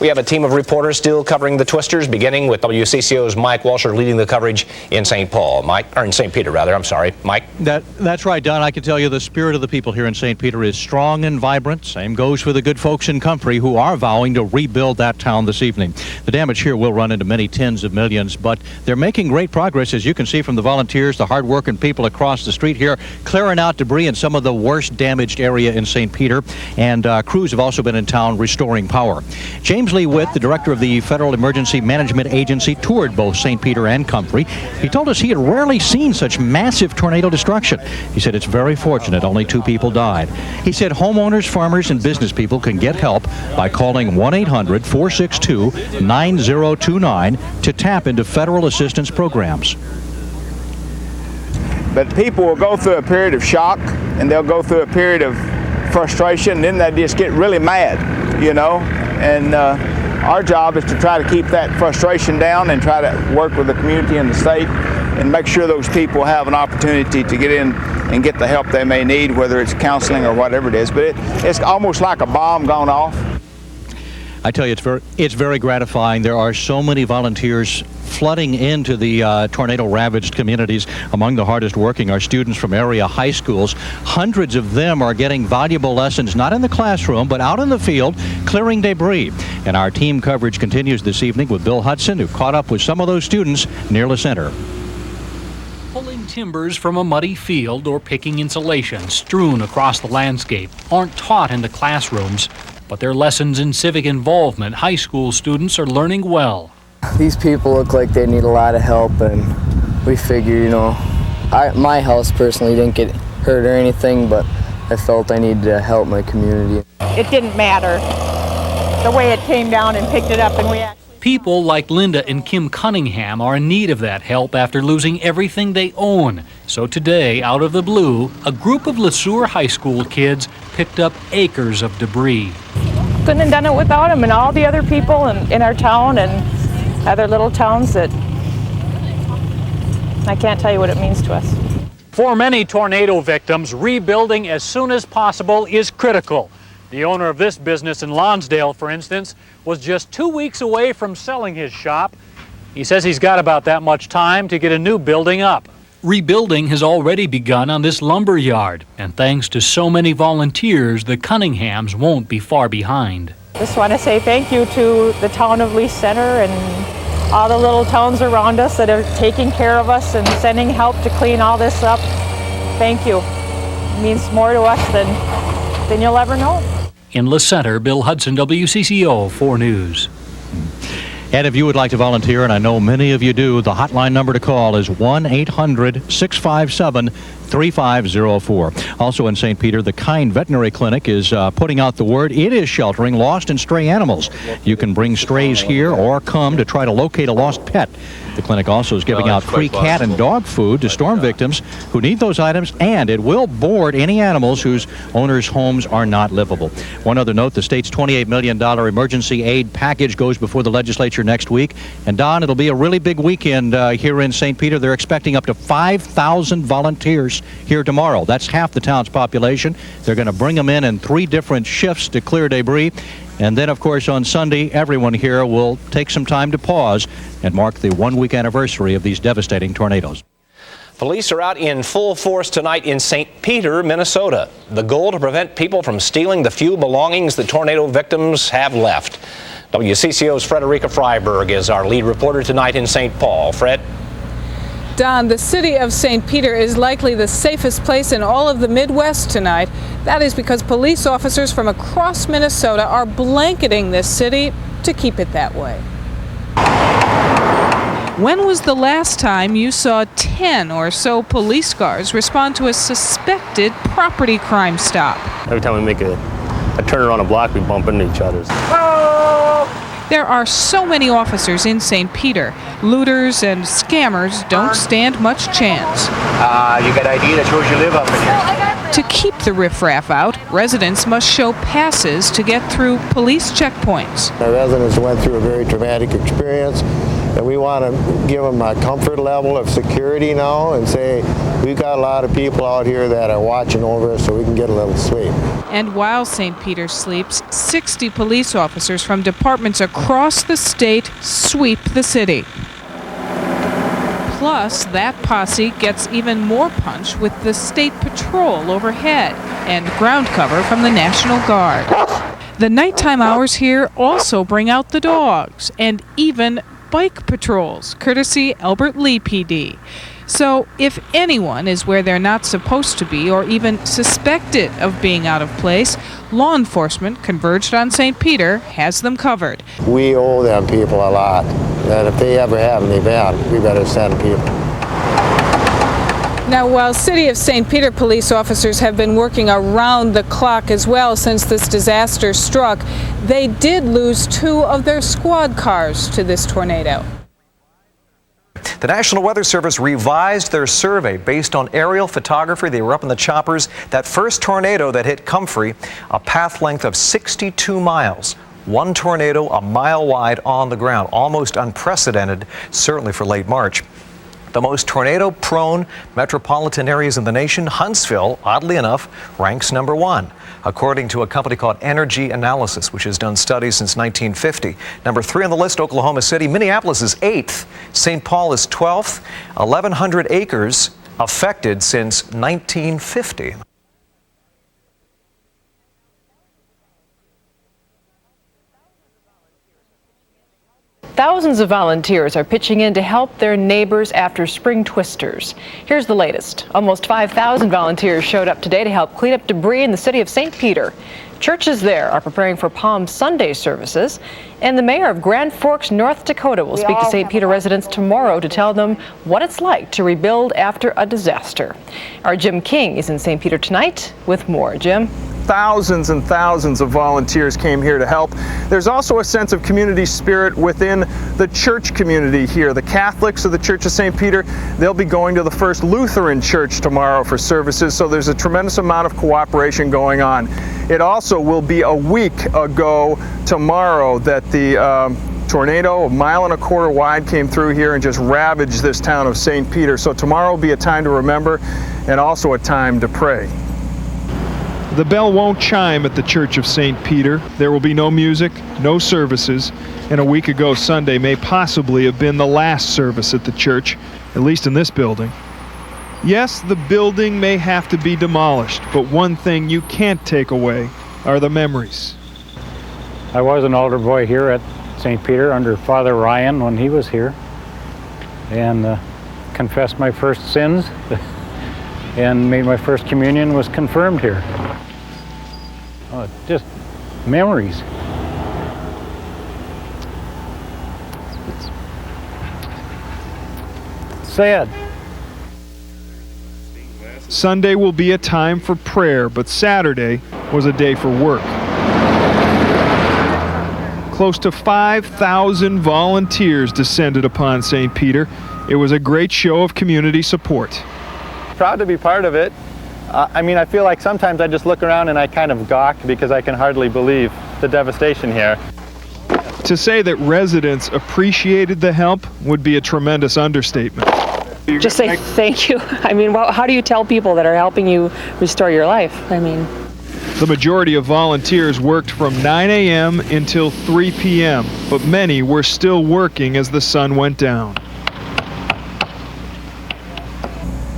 We have a team of reporters still covering the Twisters, beginning with WCCO's Mike Walsher leading the coverage in St. Peter, I'm sorry. Mike? That's right, Don. I can tell you the spirit of the people here in St. Peter is strong and vibrant. Same goes for the good folks in Comfrey, who are vowing to rebuild that town this evening. The damage here will run into many tens of millions, but they're making great progress, as you can see from the volunteers, the hard-working people across the street here, clearing out debris in some of the worst damaged area in St. Peter, and crews have also been in town restoring power. James Lee Witt, the director of the Federal Emergency Management Agency, toured both St. Peter and Comfrey. He told us he had rarely seen such massive tornado destruction. He said it's very fortunate only 2 people died. He said homeowners, farmers, and business people can get help by calling 1-800-462-9029 to tap into federal assistance programs. But people will go through a period of shock, and they'll go through a period of frustration, and then they just get really mad, and our job is to try to keep that frustration down and try to work with the community and the state and make sure those people have an opportunity to get in and get the help they may need, whether it's counseling or whatever it is. But it's almost like a bomb gone off. I tell you, it's very gratifying. There are so many volunteers flooding into the tornado-ravaged communities. Among the hardest working are students from area high schools. Hundreds of them are getting valuable lessons, not in the classroom, but out in the field, clearing debris. And our team coverage continues this evening with Bill Hudson, who caught up with some of those students near the center. Pulling timbers from a muddy field or picking insulation strewn across the landscape aren't taught in the classrooms, but their lessons in civic involvement high school students are learning well. These people look like they need a lot of help, and we figure, my house personally didn't get hurt or anything, but I felt I needed to help my community. It didn't matter the way it came down and picked it up, and we actually People like Linda and Kim Cunningham are in need of that help after losing everything they own. So today, out of the blue, a group of LeSueur High School kids picked up acres of debris. Couldn't have done it without them and all the other people in our town and other little towns that I can't tell you what it means to us. For many tornado victims, rebuilding as soon as possible is critical. The owner of this business in Lonsdale, for instance, was just 2 weeks away from selling his shop. He says he's got about that much time to get a new building up. Rebuilding has already begun on this lumber yard, and thanks to so many volunteers, the Cunninghams won't be far behind. Just want to say thank you to the town of Lee Center and all the little towns around us that are taking care of us and sending help to clean all this up. Thank you. It means more to us than you'll ever know. In Le Center, Bill Hudson, WCCO 4 News. And if you would like to volunteer, and I know many of you do, the hotline number to call is 1-800-657-3504. Also in St. Peter, the Kind Veterinary Clinic is putting out the word. It is sheltering lost and stray animals. You can bring strays here or come to try to locate a lost pet. The clinic also is giving out free cat and dog food to storm victims who need those items, and it will board any animals whose owners' homes are not livable. One other note, the state's $28 million emergency aid package goes before the legislature next week. And Don, it'll be a really big weekend here in St. Peter. They're expecting up to 5,000 volunteers here tomorrow. That's half the town's population. They're going to bring them in 3 different shifts to clear debris. And then, of course, on Sunday, everyone here will take some time to pause and mark the 1-week anniversary of these devastating tornadoes. Police are out in full force tonight in St. Peter, Minnesota. The goal to prevent people from stealing the few belongings the tornado victims have left. WCCO's Frederica Freiberg is our lead reporter tonight in St. Paul. Fred? Don, the city of St. Peter is likely the safest place in all of the Midwest tonight. That is because police officers from across Minnesota are blanketing this city to keep it that way. When was the last time you saw 10 or so police cars respond to a suspected property crime stop? Every time we make a turn around a block, we bump into each other. There are so many officers in St. Peter. Looters and scammers don't stand much chance. You got ID that shows you live up in here? To keep the riffraff out, residents must show passes to get through police checkpoints. Our residents went through a very traumatic experience, and we want to give them a comfort level of security now and say, we've got a lot of people out here that are watching over us so we can get a little sleep. And while St. Peter sleeps, 60 police officers from departments across the state sweep the city. Plus, that posse gets even more punch with the state patrol overhead and ground cover from the National Guard. The nighttime hours here also bring out the dogs and even bike patrols, courtesy Albert Lee PD. So if anyone is where they're not supposed to be or even suspected of being out of place, law enforcement converged on St. Peter has them covered. We owe them people a lot, that if they ever have an event, we better send people. Now, while City of St. Peter police officers have been working around the clock as well since this disaster struck, they did lose 2 of their squad cars to this tornado. The National Weather Service revised their survey based on aerial photography. They were up in the choppers. That first tornado that hit Comfrey, a path length of 62 miles. 1 tornado a mile wide on the ground. Almost unprecedented, certainly for late March. The most tornado-prone metropolitan areas in the nation, Huntsville, oddly enough, ranks number 1, according to a company called Energy Analysis, which has done studies since 1950. Number 3 on the list, Oklahoma City. Minneapolis is 8th. St. Paul is 12th. 1,100 acres affected since 1950. Thousands of volunteers are pitching in to help their neighbors after spring twisters. Here's the latest. Almost 5,000 volunteers showed up today to help clean up debris in the city of St. Peter. Churches there are preparing for Palm Sunday services, and the mayor of Grand Forks, North Dakota will speak to St. Peter residents tomorrow to tell them what it's like to rebuild after a disaster. Our Jim King is in St. Peter tonight with more. Jim? thousands and thousands of volunteers came here to help. There's also a sense of community spirit within the church community here. The Catholics of the Church of St. Peter, they'll be going to the First Lutheran Church tomorrow for services, so there's a tremendous amount of cooperation going on. It also will be a week ago tomorrow that the tornado, 1.25 miles wide, came through here and just ravaged this town of St. Peter. So tomorrow will be a time to remember and also a time to pray. The bell won't chime at the Church of St. Peter. There will be no music, no services, and a week ago Sunday may possibly have been the last service at the church, at least in this building. Yes, the building may have to be demolished, but one thing you can't take away are the memories. I was an altar boy here at St. Peter under Father Ryan when he was here, and confessed my first sins and made my first communion, was confirmed here. Just memories. It's sad. Sunday will be a time for prayer, but Saturday was a day for work. Close to 5,000 volunteers descended upon St. Peter. It was a great show of community support. Proud to be part of it. I feel like sometimes I just look around and I kind of gawk because I can hardly believe the devastation here. To say that residents appreciated the help would be a tremendous understatement. Just say thank you. How do you tell people that are helping you restore your life? The majority of volunteers worked from 9 a.m. until 3 p.m., but many were still working as the sun went down.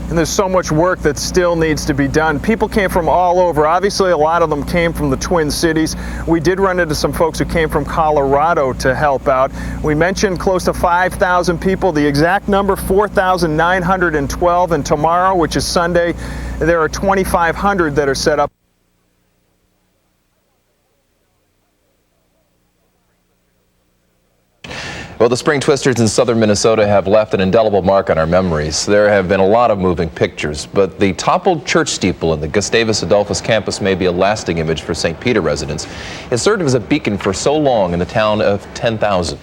And there's so much work that still needs to be done. People came from all over. Obviously, a lot of them came from the Twin Cities. We did run into some folks who came from Colorado to help out. We mentioned close to 5,000 people. The exact number, 4,912. And tomorrow, which is Sunday, there are 2,500 that are set up. Well, the spring twisters in southern Minnesota have left an indelible mark on our memories. There have been a lot of moving pictures, but the toppled church steeple in the Gustavus Adolphus campus may be a lasting image for St. Peter residents. It served as a beacon for so long in the town of 10,000.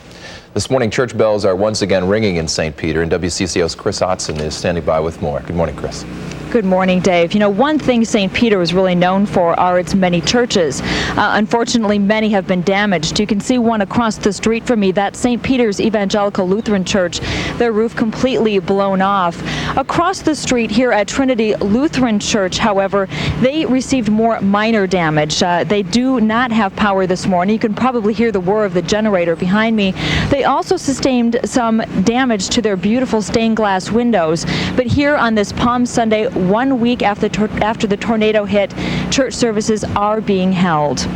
This morning, church bells are once again ringing in St. Peter, and WCCO's Chris Otson is standing by with more. Good morning, Chris. Good morning, Dave. One thing St. Peter is really known for are its many churches. Unfortunately, many have been damaged. You can see one across the street from me, that's St. Peter's Evangelical Lutheran Church, their roof completely blown off. Across the street here at Trinity Lutheran Church, however, they received more minor damage. They do not have power this morning. You can probably hear the whir of the generator behind me. They also sustained some damage to their beautiful stained glass windows. But here on this Palm Sunday, 1 week after the tornado hit, church services are being held.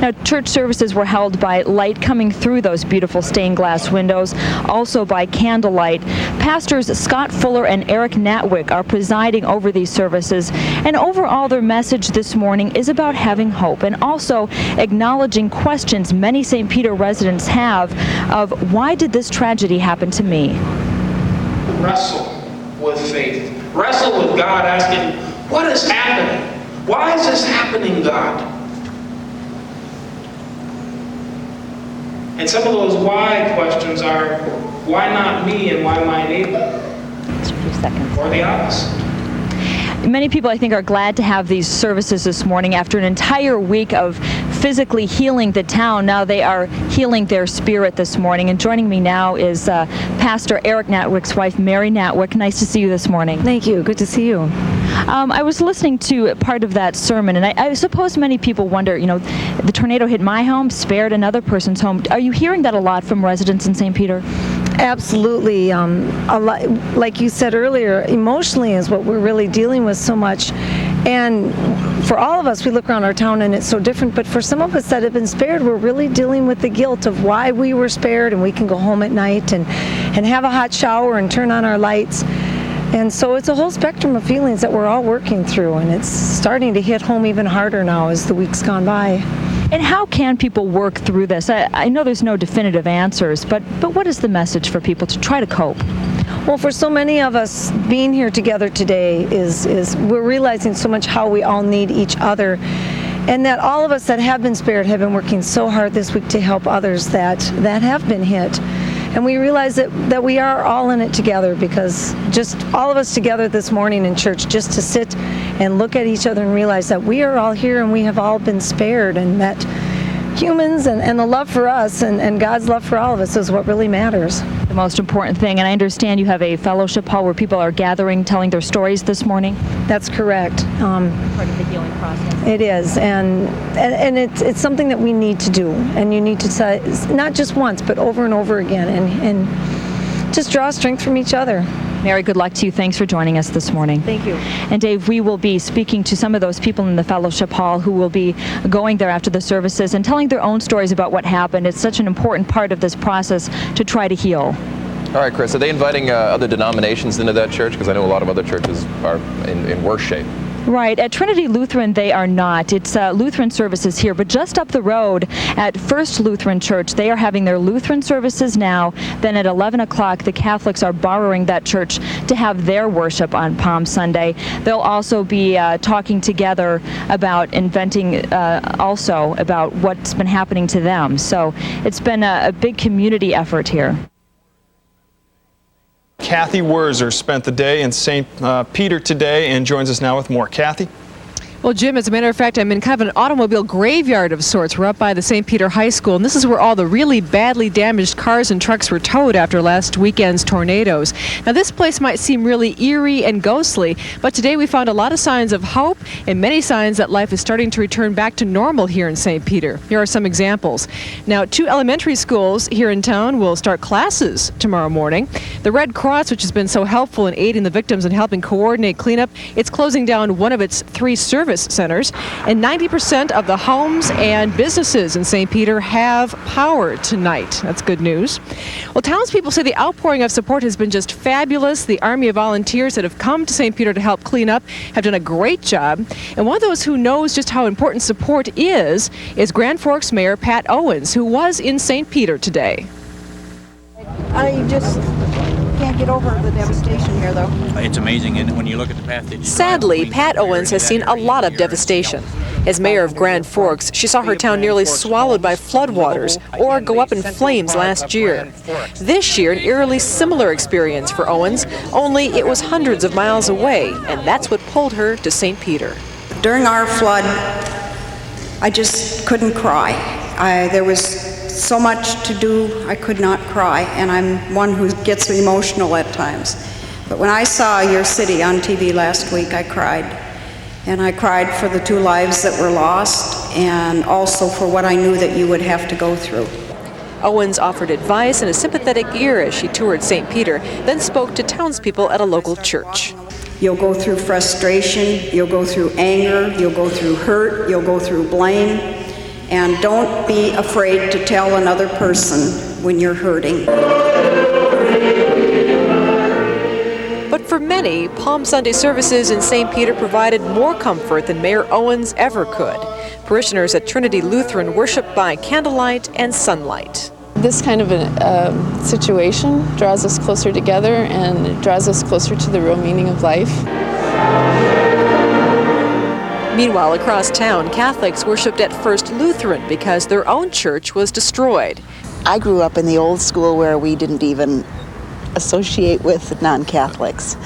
Now, church services were held by light coming through those beautiful stained glass windows, also by candlelight. Pastors Scott Fuller and Eric Natwick are presiding over these services, and overall their message this morning is about having hope and also acknowledging questions many St. Peter residents have of why did this tragedy happen to me? Wrestle with faith. Wrestle with God, asking, what is happening? Why is this happening, God? And some of those why questions are, why not me and why my neighbor? Just a few seconds. Or the opposite. Many people, I think, are glad to have these services this morning after an entire week of physically healing the town. Now they are healing their spirit this morning. And joining me now is Pastor Eric Natwick's wife, Mary Natwick. Nice to see you this morning. Thank you. Good to see you. I was listening to part of that sermon, and I suppose many people wonder, the tornado hit my home, spared another person's home. Are you hearing that a lot from residents in St. Peter? Absolutely. A lot, like you said earlier, emotionally is what we're really dealing with so much. And for all of us, we look around our town and it's so different, but for some of us that have been spared, we're really dealing with the guilt of why we were spared, and we can go home at night and have a hot shower and turn on our lights. And so it's a whole spectrum of feelings that we're all working through, and it's starting to hit home even harder now as the weeks gone by. And how can people work through this? I know there's no definitive answers, but what is the message for people to try to cope? Well, for so many of us, being here together today is we're realizing so much how we all need each other. and that all of us that have been spared have been working so hard this week to help others that have been hit. And we realize that we are all in it together, because just all of us together this morning in church, just to sit and look at each other and realize that we are all here and we have all been spared, and that humans and the love for us and God's love for all of us is what really matters. The most important thing, and I understand you have a fellowship hall where people are gathering, telling their stories this morning. That's correct. Part of the healing process. It is, and it's something that we need to do, and you need to say, not just once, but over and over again, and just draw strength from each other. Mary, good luck to you. Thanks for joining us this morning. Thank you. And Dave, we will be speaking to some of those people in the fellowship hall who will be going there after the services and telling their own stories about what happened. It's such an important part of this process to try to heal. All right, Chris, are they inviting other denominations into that church? Because I know a lot of other churches are in worse shape. Right. At Trinity Lutheran, they are not. It's Lutheran services here, but just up the road at First Lutheran Church, they are having their Lutheran services now. Then at 11 o'clock, the Catholics are borrowing that church to have their worship on Palm Sunday. They'll also be talking together about inventing also about what's been happening to them. So it's been a big community effort here. Kathy Wurzer spent the day in St. Peter today and joins us now with more. Kathy? Well, Jim, as a matter of fact, I'm in kind of an automobile graveyard of sorts. We're up by the St. Peter High School, and this is where all the really badly damaged cars and trucks were towed after last weekend's tornadoes. Now, this place might seem really eerie and ghostly, but today we found a lot of signs of hope and many signs that life is starting to return back to normal here in St. Peter. Here are some examples. Now, 2 elementary schools here in town will start classes tomorrow morning. The Red Cross, which has been so helpful in aiding the victims and helping coordinate cleanup, it's closing down one of its 3 service centers, and 90% of the homes and businesses in St. Peter have power tonight. That's good news. Well, townspeople say the outpouring of support has been just fabulous. The army of volunteers that have come to St. Peter to help clean up have done a great job. And one of those who knows just how important support is Grand Forks Mayor Pat Owens, who was in St. Peter today. I just can't get over the devastation here, though. It's amazing, and when you look at the path that Sadly, Pat Owens has seen a lot of devastation. As mayor of Grand Forks, she saw her town nearly swallowed by floodwaters or go up in flames last year. This year, an eerily similar experience for Owens, only it was hundreds of miles away, and that's what pulled her to St. Peter. During our flood, I just couldn't cry. There was so much to do, I could not cry, and I'm one who gets emotional at times. But when I saw your city on TV last week, I cried. And I cried for the 2 lives that were lost, and also for what I knew that you would have to go through. Owens offered advice and a sympathetic ear as she toured St. Peter, then spoke to townspeople at a local church. You'll go through frustration, you'll go through anger, you'll go through hurt, you'll go through blame. And don't be afraid to tell another person when you're hurting. But for many, Palm Sunday services in St. Peter provided more comfort than Mayor Owens ever could. Parishioners at Trinity Lutheran worshiped by candlelight and sunlight. This kind of a situation draws us closer together, and it draws us closer to the real meaning of life. Meanwhile, across town, Catholics worshipped at First Lutheran because their own church was destroyed. I grew up in the old school where we didn't even associate with non-Catholics.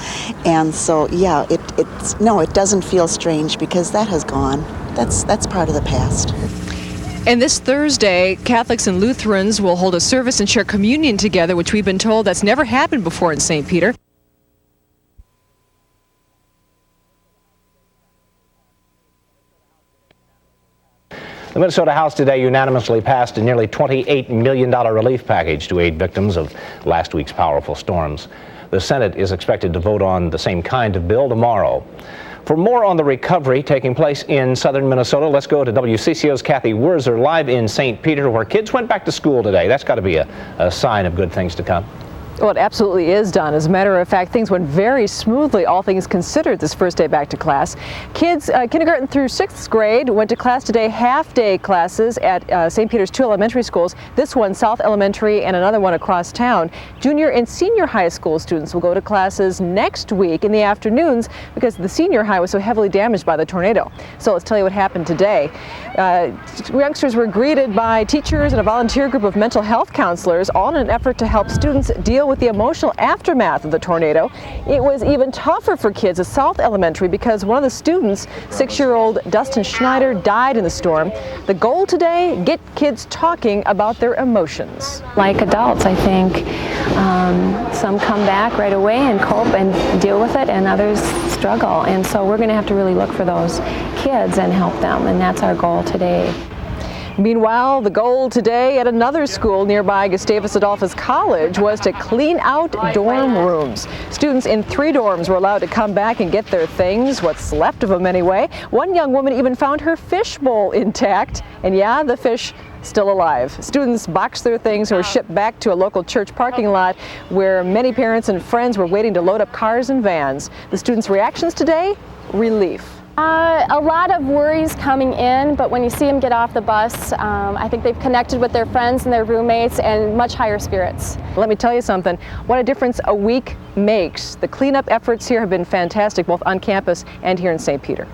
And so, yeah, it doesn't feel strange because that has gone. That's part of the past. And this Thursday, Catholics and Lutherans will hold a service and share communion together, which we've been told that's never happened before in St. Peter. The Minnesota House today unanimously passed a nearly $28 million relief package to aid victims of last week's powerful storms. The Senate is expected to vote on the same kind of bill tomorrow. For more on the recovery taking place in southern Minnesota, let's go to WCCO's Kathy Wurzer live in St. Peter, where kids went back to school today. That's got to be a sign of good things to come. Well, it absolutely is done. As a matter of fact, things went very smoothly, all things considered, this first day back to class. Kids, kindergarten through 6th grade, went to class today, half-day classes at St. Peter's 2 elementary schools. This one, South Elementary, and another one across town. Junior and senior high school students will go to classes next week in the afternoons because the senior high was so heavily damaged by the tornado. So let's tell you what happened today. Youngsters were greeted by teachers and a volunteer group of mental health counselors, all in an effort to help students deal with the emotional aftermath of the tornado. It was even tougher for kids at South Elementary because one of the students, 6-year-old Dustin Schneider, died in the storm. The goal today, get kids talking about their emotions. Like adults, I think some come back right away and cope and deal with it, and others struggle. And so we're going to have to really look for those kids and help them, and that's our goal today. Meanwhile, the goal today at another school nearby Gustavus Adolphus College was to clean out dorm rooms. Students in 3 dorms were allowed to come back and get their things, what's left of them anyway. One young woman even found her fish bowl intact, and yeah, the fish still alive. Students boxed their things and were shipped back to a local church parking lot where many parents and friends were waiting to load up cars and vans. The students' reactions today? Relief. A lot of worries coming in, but when you see them get off the bus, I think they've connected with their friends and their roommates and much higher spirits. Let me tell you something, what a difference a week makes. The cleanup efforts here have been fantastic, both on campus and here in St. Peter.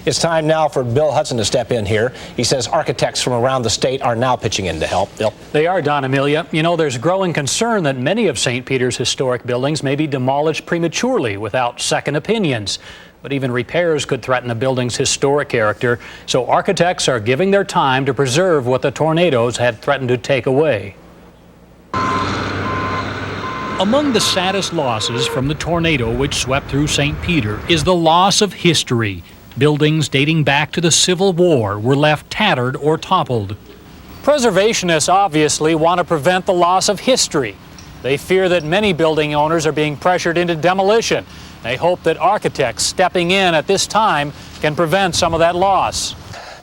It's time now for Bill Hudson to step in here. He says architects from around the state are now pitching in to help. Bill? They are, Don Amelia. You know, there's growing concern that many of St. Peter's historic buildings may be demolished prematurely without second opinions. But even repairs could threaten a building's historic character. So architects are giving their time to preserve what the tornadoes had threatened to take away. Among the saddest losses from the tornado which swept through St. Peter is the loss of history. Buildings dating back to the Civil War were left tattered or toppled. Preservationists obviously want to prevent the loss of history. They fear that many building owners are being pressured into demolition. They hope that architects stepping in at this time can prevent some of that loss.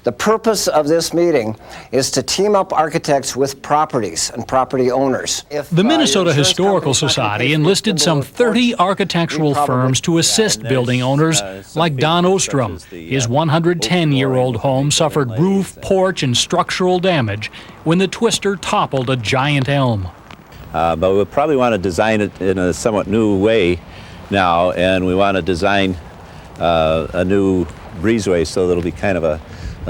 The purpose of this meeting is to team up architects with properties and property owners. The Minnesota Historical Society enlisted some 30 architectural firms to assist building owners like Don Ostrom. His 110-year-old home suffered roof, porch, and structural damage when the twister toppled a giant elm. But we'll probably want to design it in a somewhat new way now, and we want to design a new breezeway so that it'll be kind of a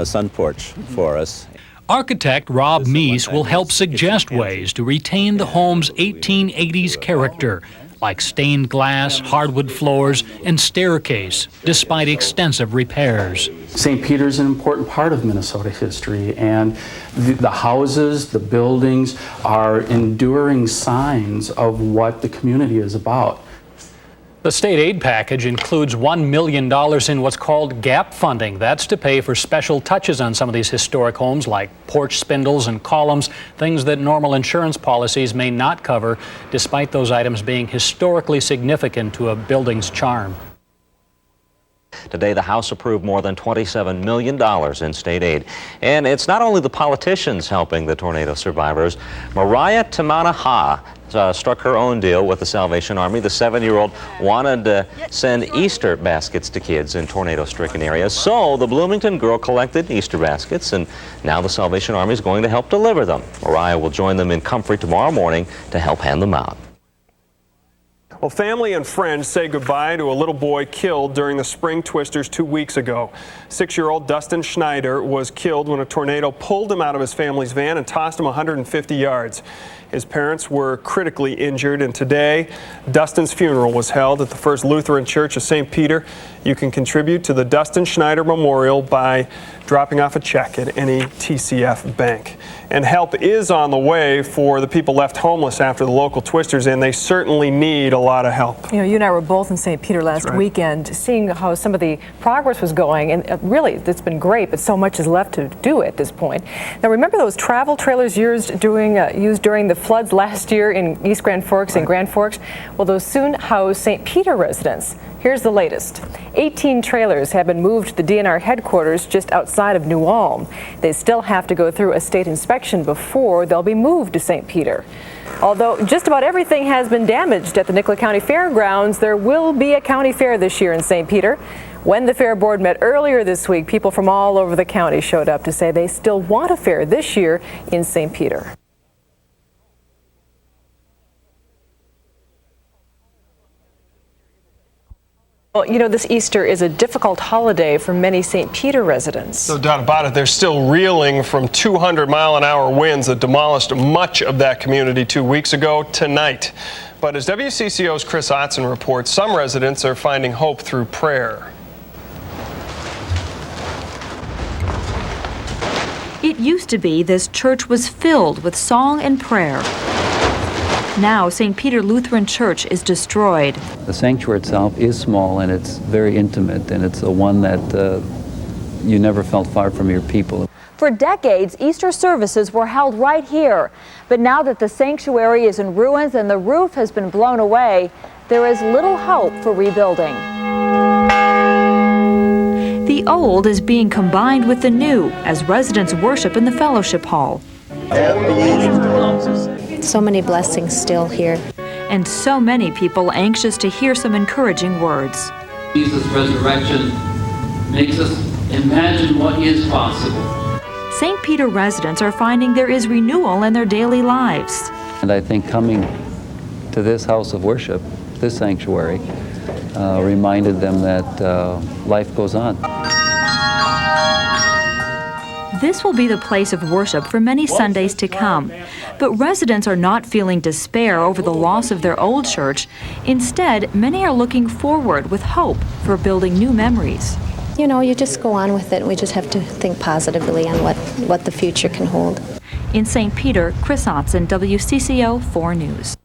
sun porch for us. Architect Rob Meese will help suggest ways to retain the home's 1880s character, like stained glass, hardwood floors, and staircase, despite extensive repairs. St. Peter's is an important part of Minnesota history, and the houses, the buildings are enduring signs of what the community is about. The state aid package includes $1 million in what's called gap funding. That's to pay for special touches on some of these historic homes, like porch spindles and columns, things that normal insurance policies may not cover, despite those items being historically significant to a building's charm. Today, the House approved more than $27 million in state aid. And it's not only the politicians helping the tornado survivors. Mariah Tamanaha struck her own deal with the Salvation Army. The 7-year-old wanted to send Easter baskets to kids in tornado-stricken areas. So the Bloomington girl collected Easter baskets, and now the Salvation Army is going to help deliver them. Mariah will join them in Comfrey tomorrow morning to help hand them out. Well, family and friends say goodbye to a little boy killed during the spring twisters 2 weeks ago. 6-year-old Dustin Schneider was killed when a tornado pulled him out of his family's van and tossed him 150 yards. His parents were critically injured, and today Dustin's funeral was held at the First Lutheran Church of St. Peter. You can contribute to the Dustin Schneider Memorial by dropping off a check at any TCF bank. And help is on the way for the people left homeless after the local twisters, and they certainly need a lot of help. You know, you and I were both in St. Peter last weekend, seeing how some of the progress was going, and really, it's been great, but so much is left to do at this point. Now, remember those travel trailers used during the floods last year in East Grand Forks and Grand Forks? Well, those soon house St. Peter residents. Here's the latest. 18 trailers have been moved to the DNR headquarters just outside of New Ulm. They still have to go through a state inspection before they'll be moved to St. Peter. Although just about everything has been damaged at the Nicolet County Fairgrounds, there will be a county fair this year in St. Peter. When the fair board met earlier this week, people from all over the county showed up to say they still want a fair this year in St. Peter. Well, you know, this Easter is a difficult holiday for many St. Peter residents. No doubt about it. They're still reeling from 200-mile-an-hour winds that demolished much of that community 2 weeks ago tonight. But as WCCO's Chris Ottson reports, some residents are finding hope through prayer. It used to be this church was filled with song and prayer. Now, St. Peter Lutheran Church is destroyed. The sanctuary itself is small and it's very intimate, and it's a one that you never felt far from your people. For decades, Easter services were held right here. But now that the sanctuary is in ruins and the roof has been blown away, there is little hope for rebuilding. The old is being combined with the new as residents worship in the fellowship hall. So many blessings still here. And so many people anxious to hear some encouraging words. Jesus' resurrection makes us imagine what is possible. St. Peter residents are finding there is renewal in their daily lives. And I think coming to this house of worship, this sanctuary, reminded them that life goes on. This will be the place of worship for many Sundays to come. But residents are not feeling despair over the loss of their old church. Instead, many are looking forward with hope for building new memories. You know, you just go on with it. We just have to think positively on what the future can hold. In St. Peter, Chris Ottson, WCCO 4 News.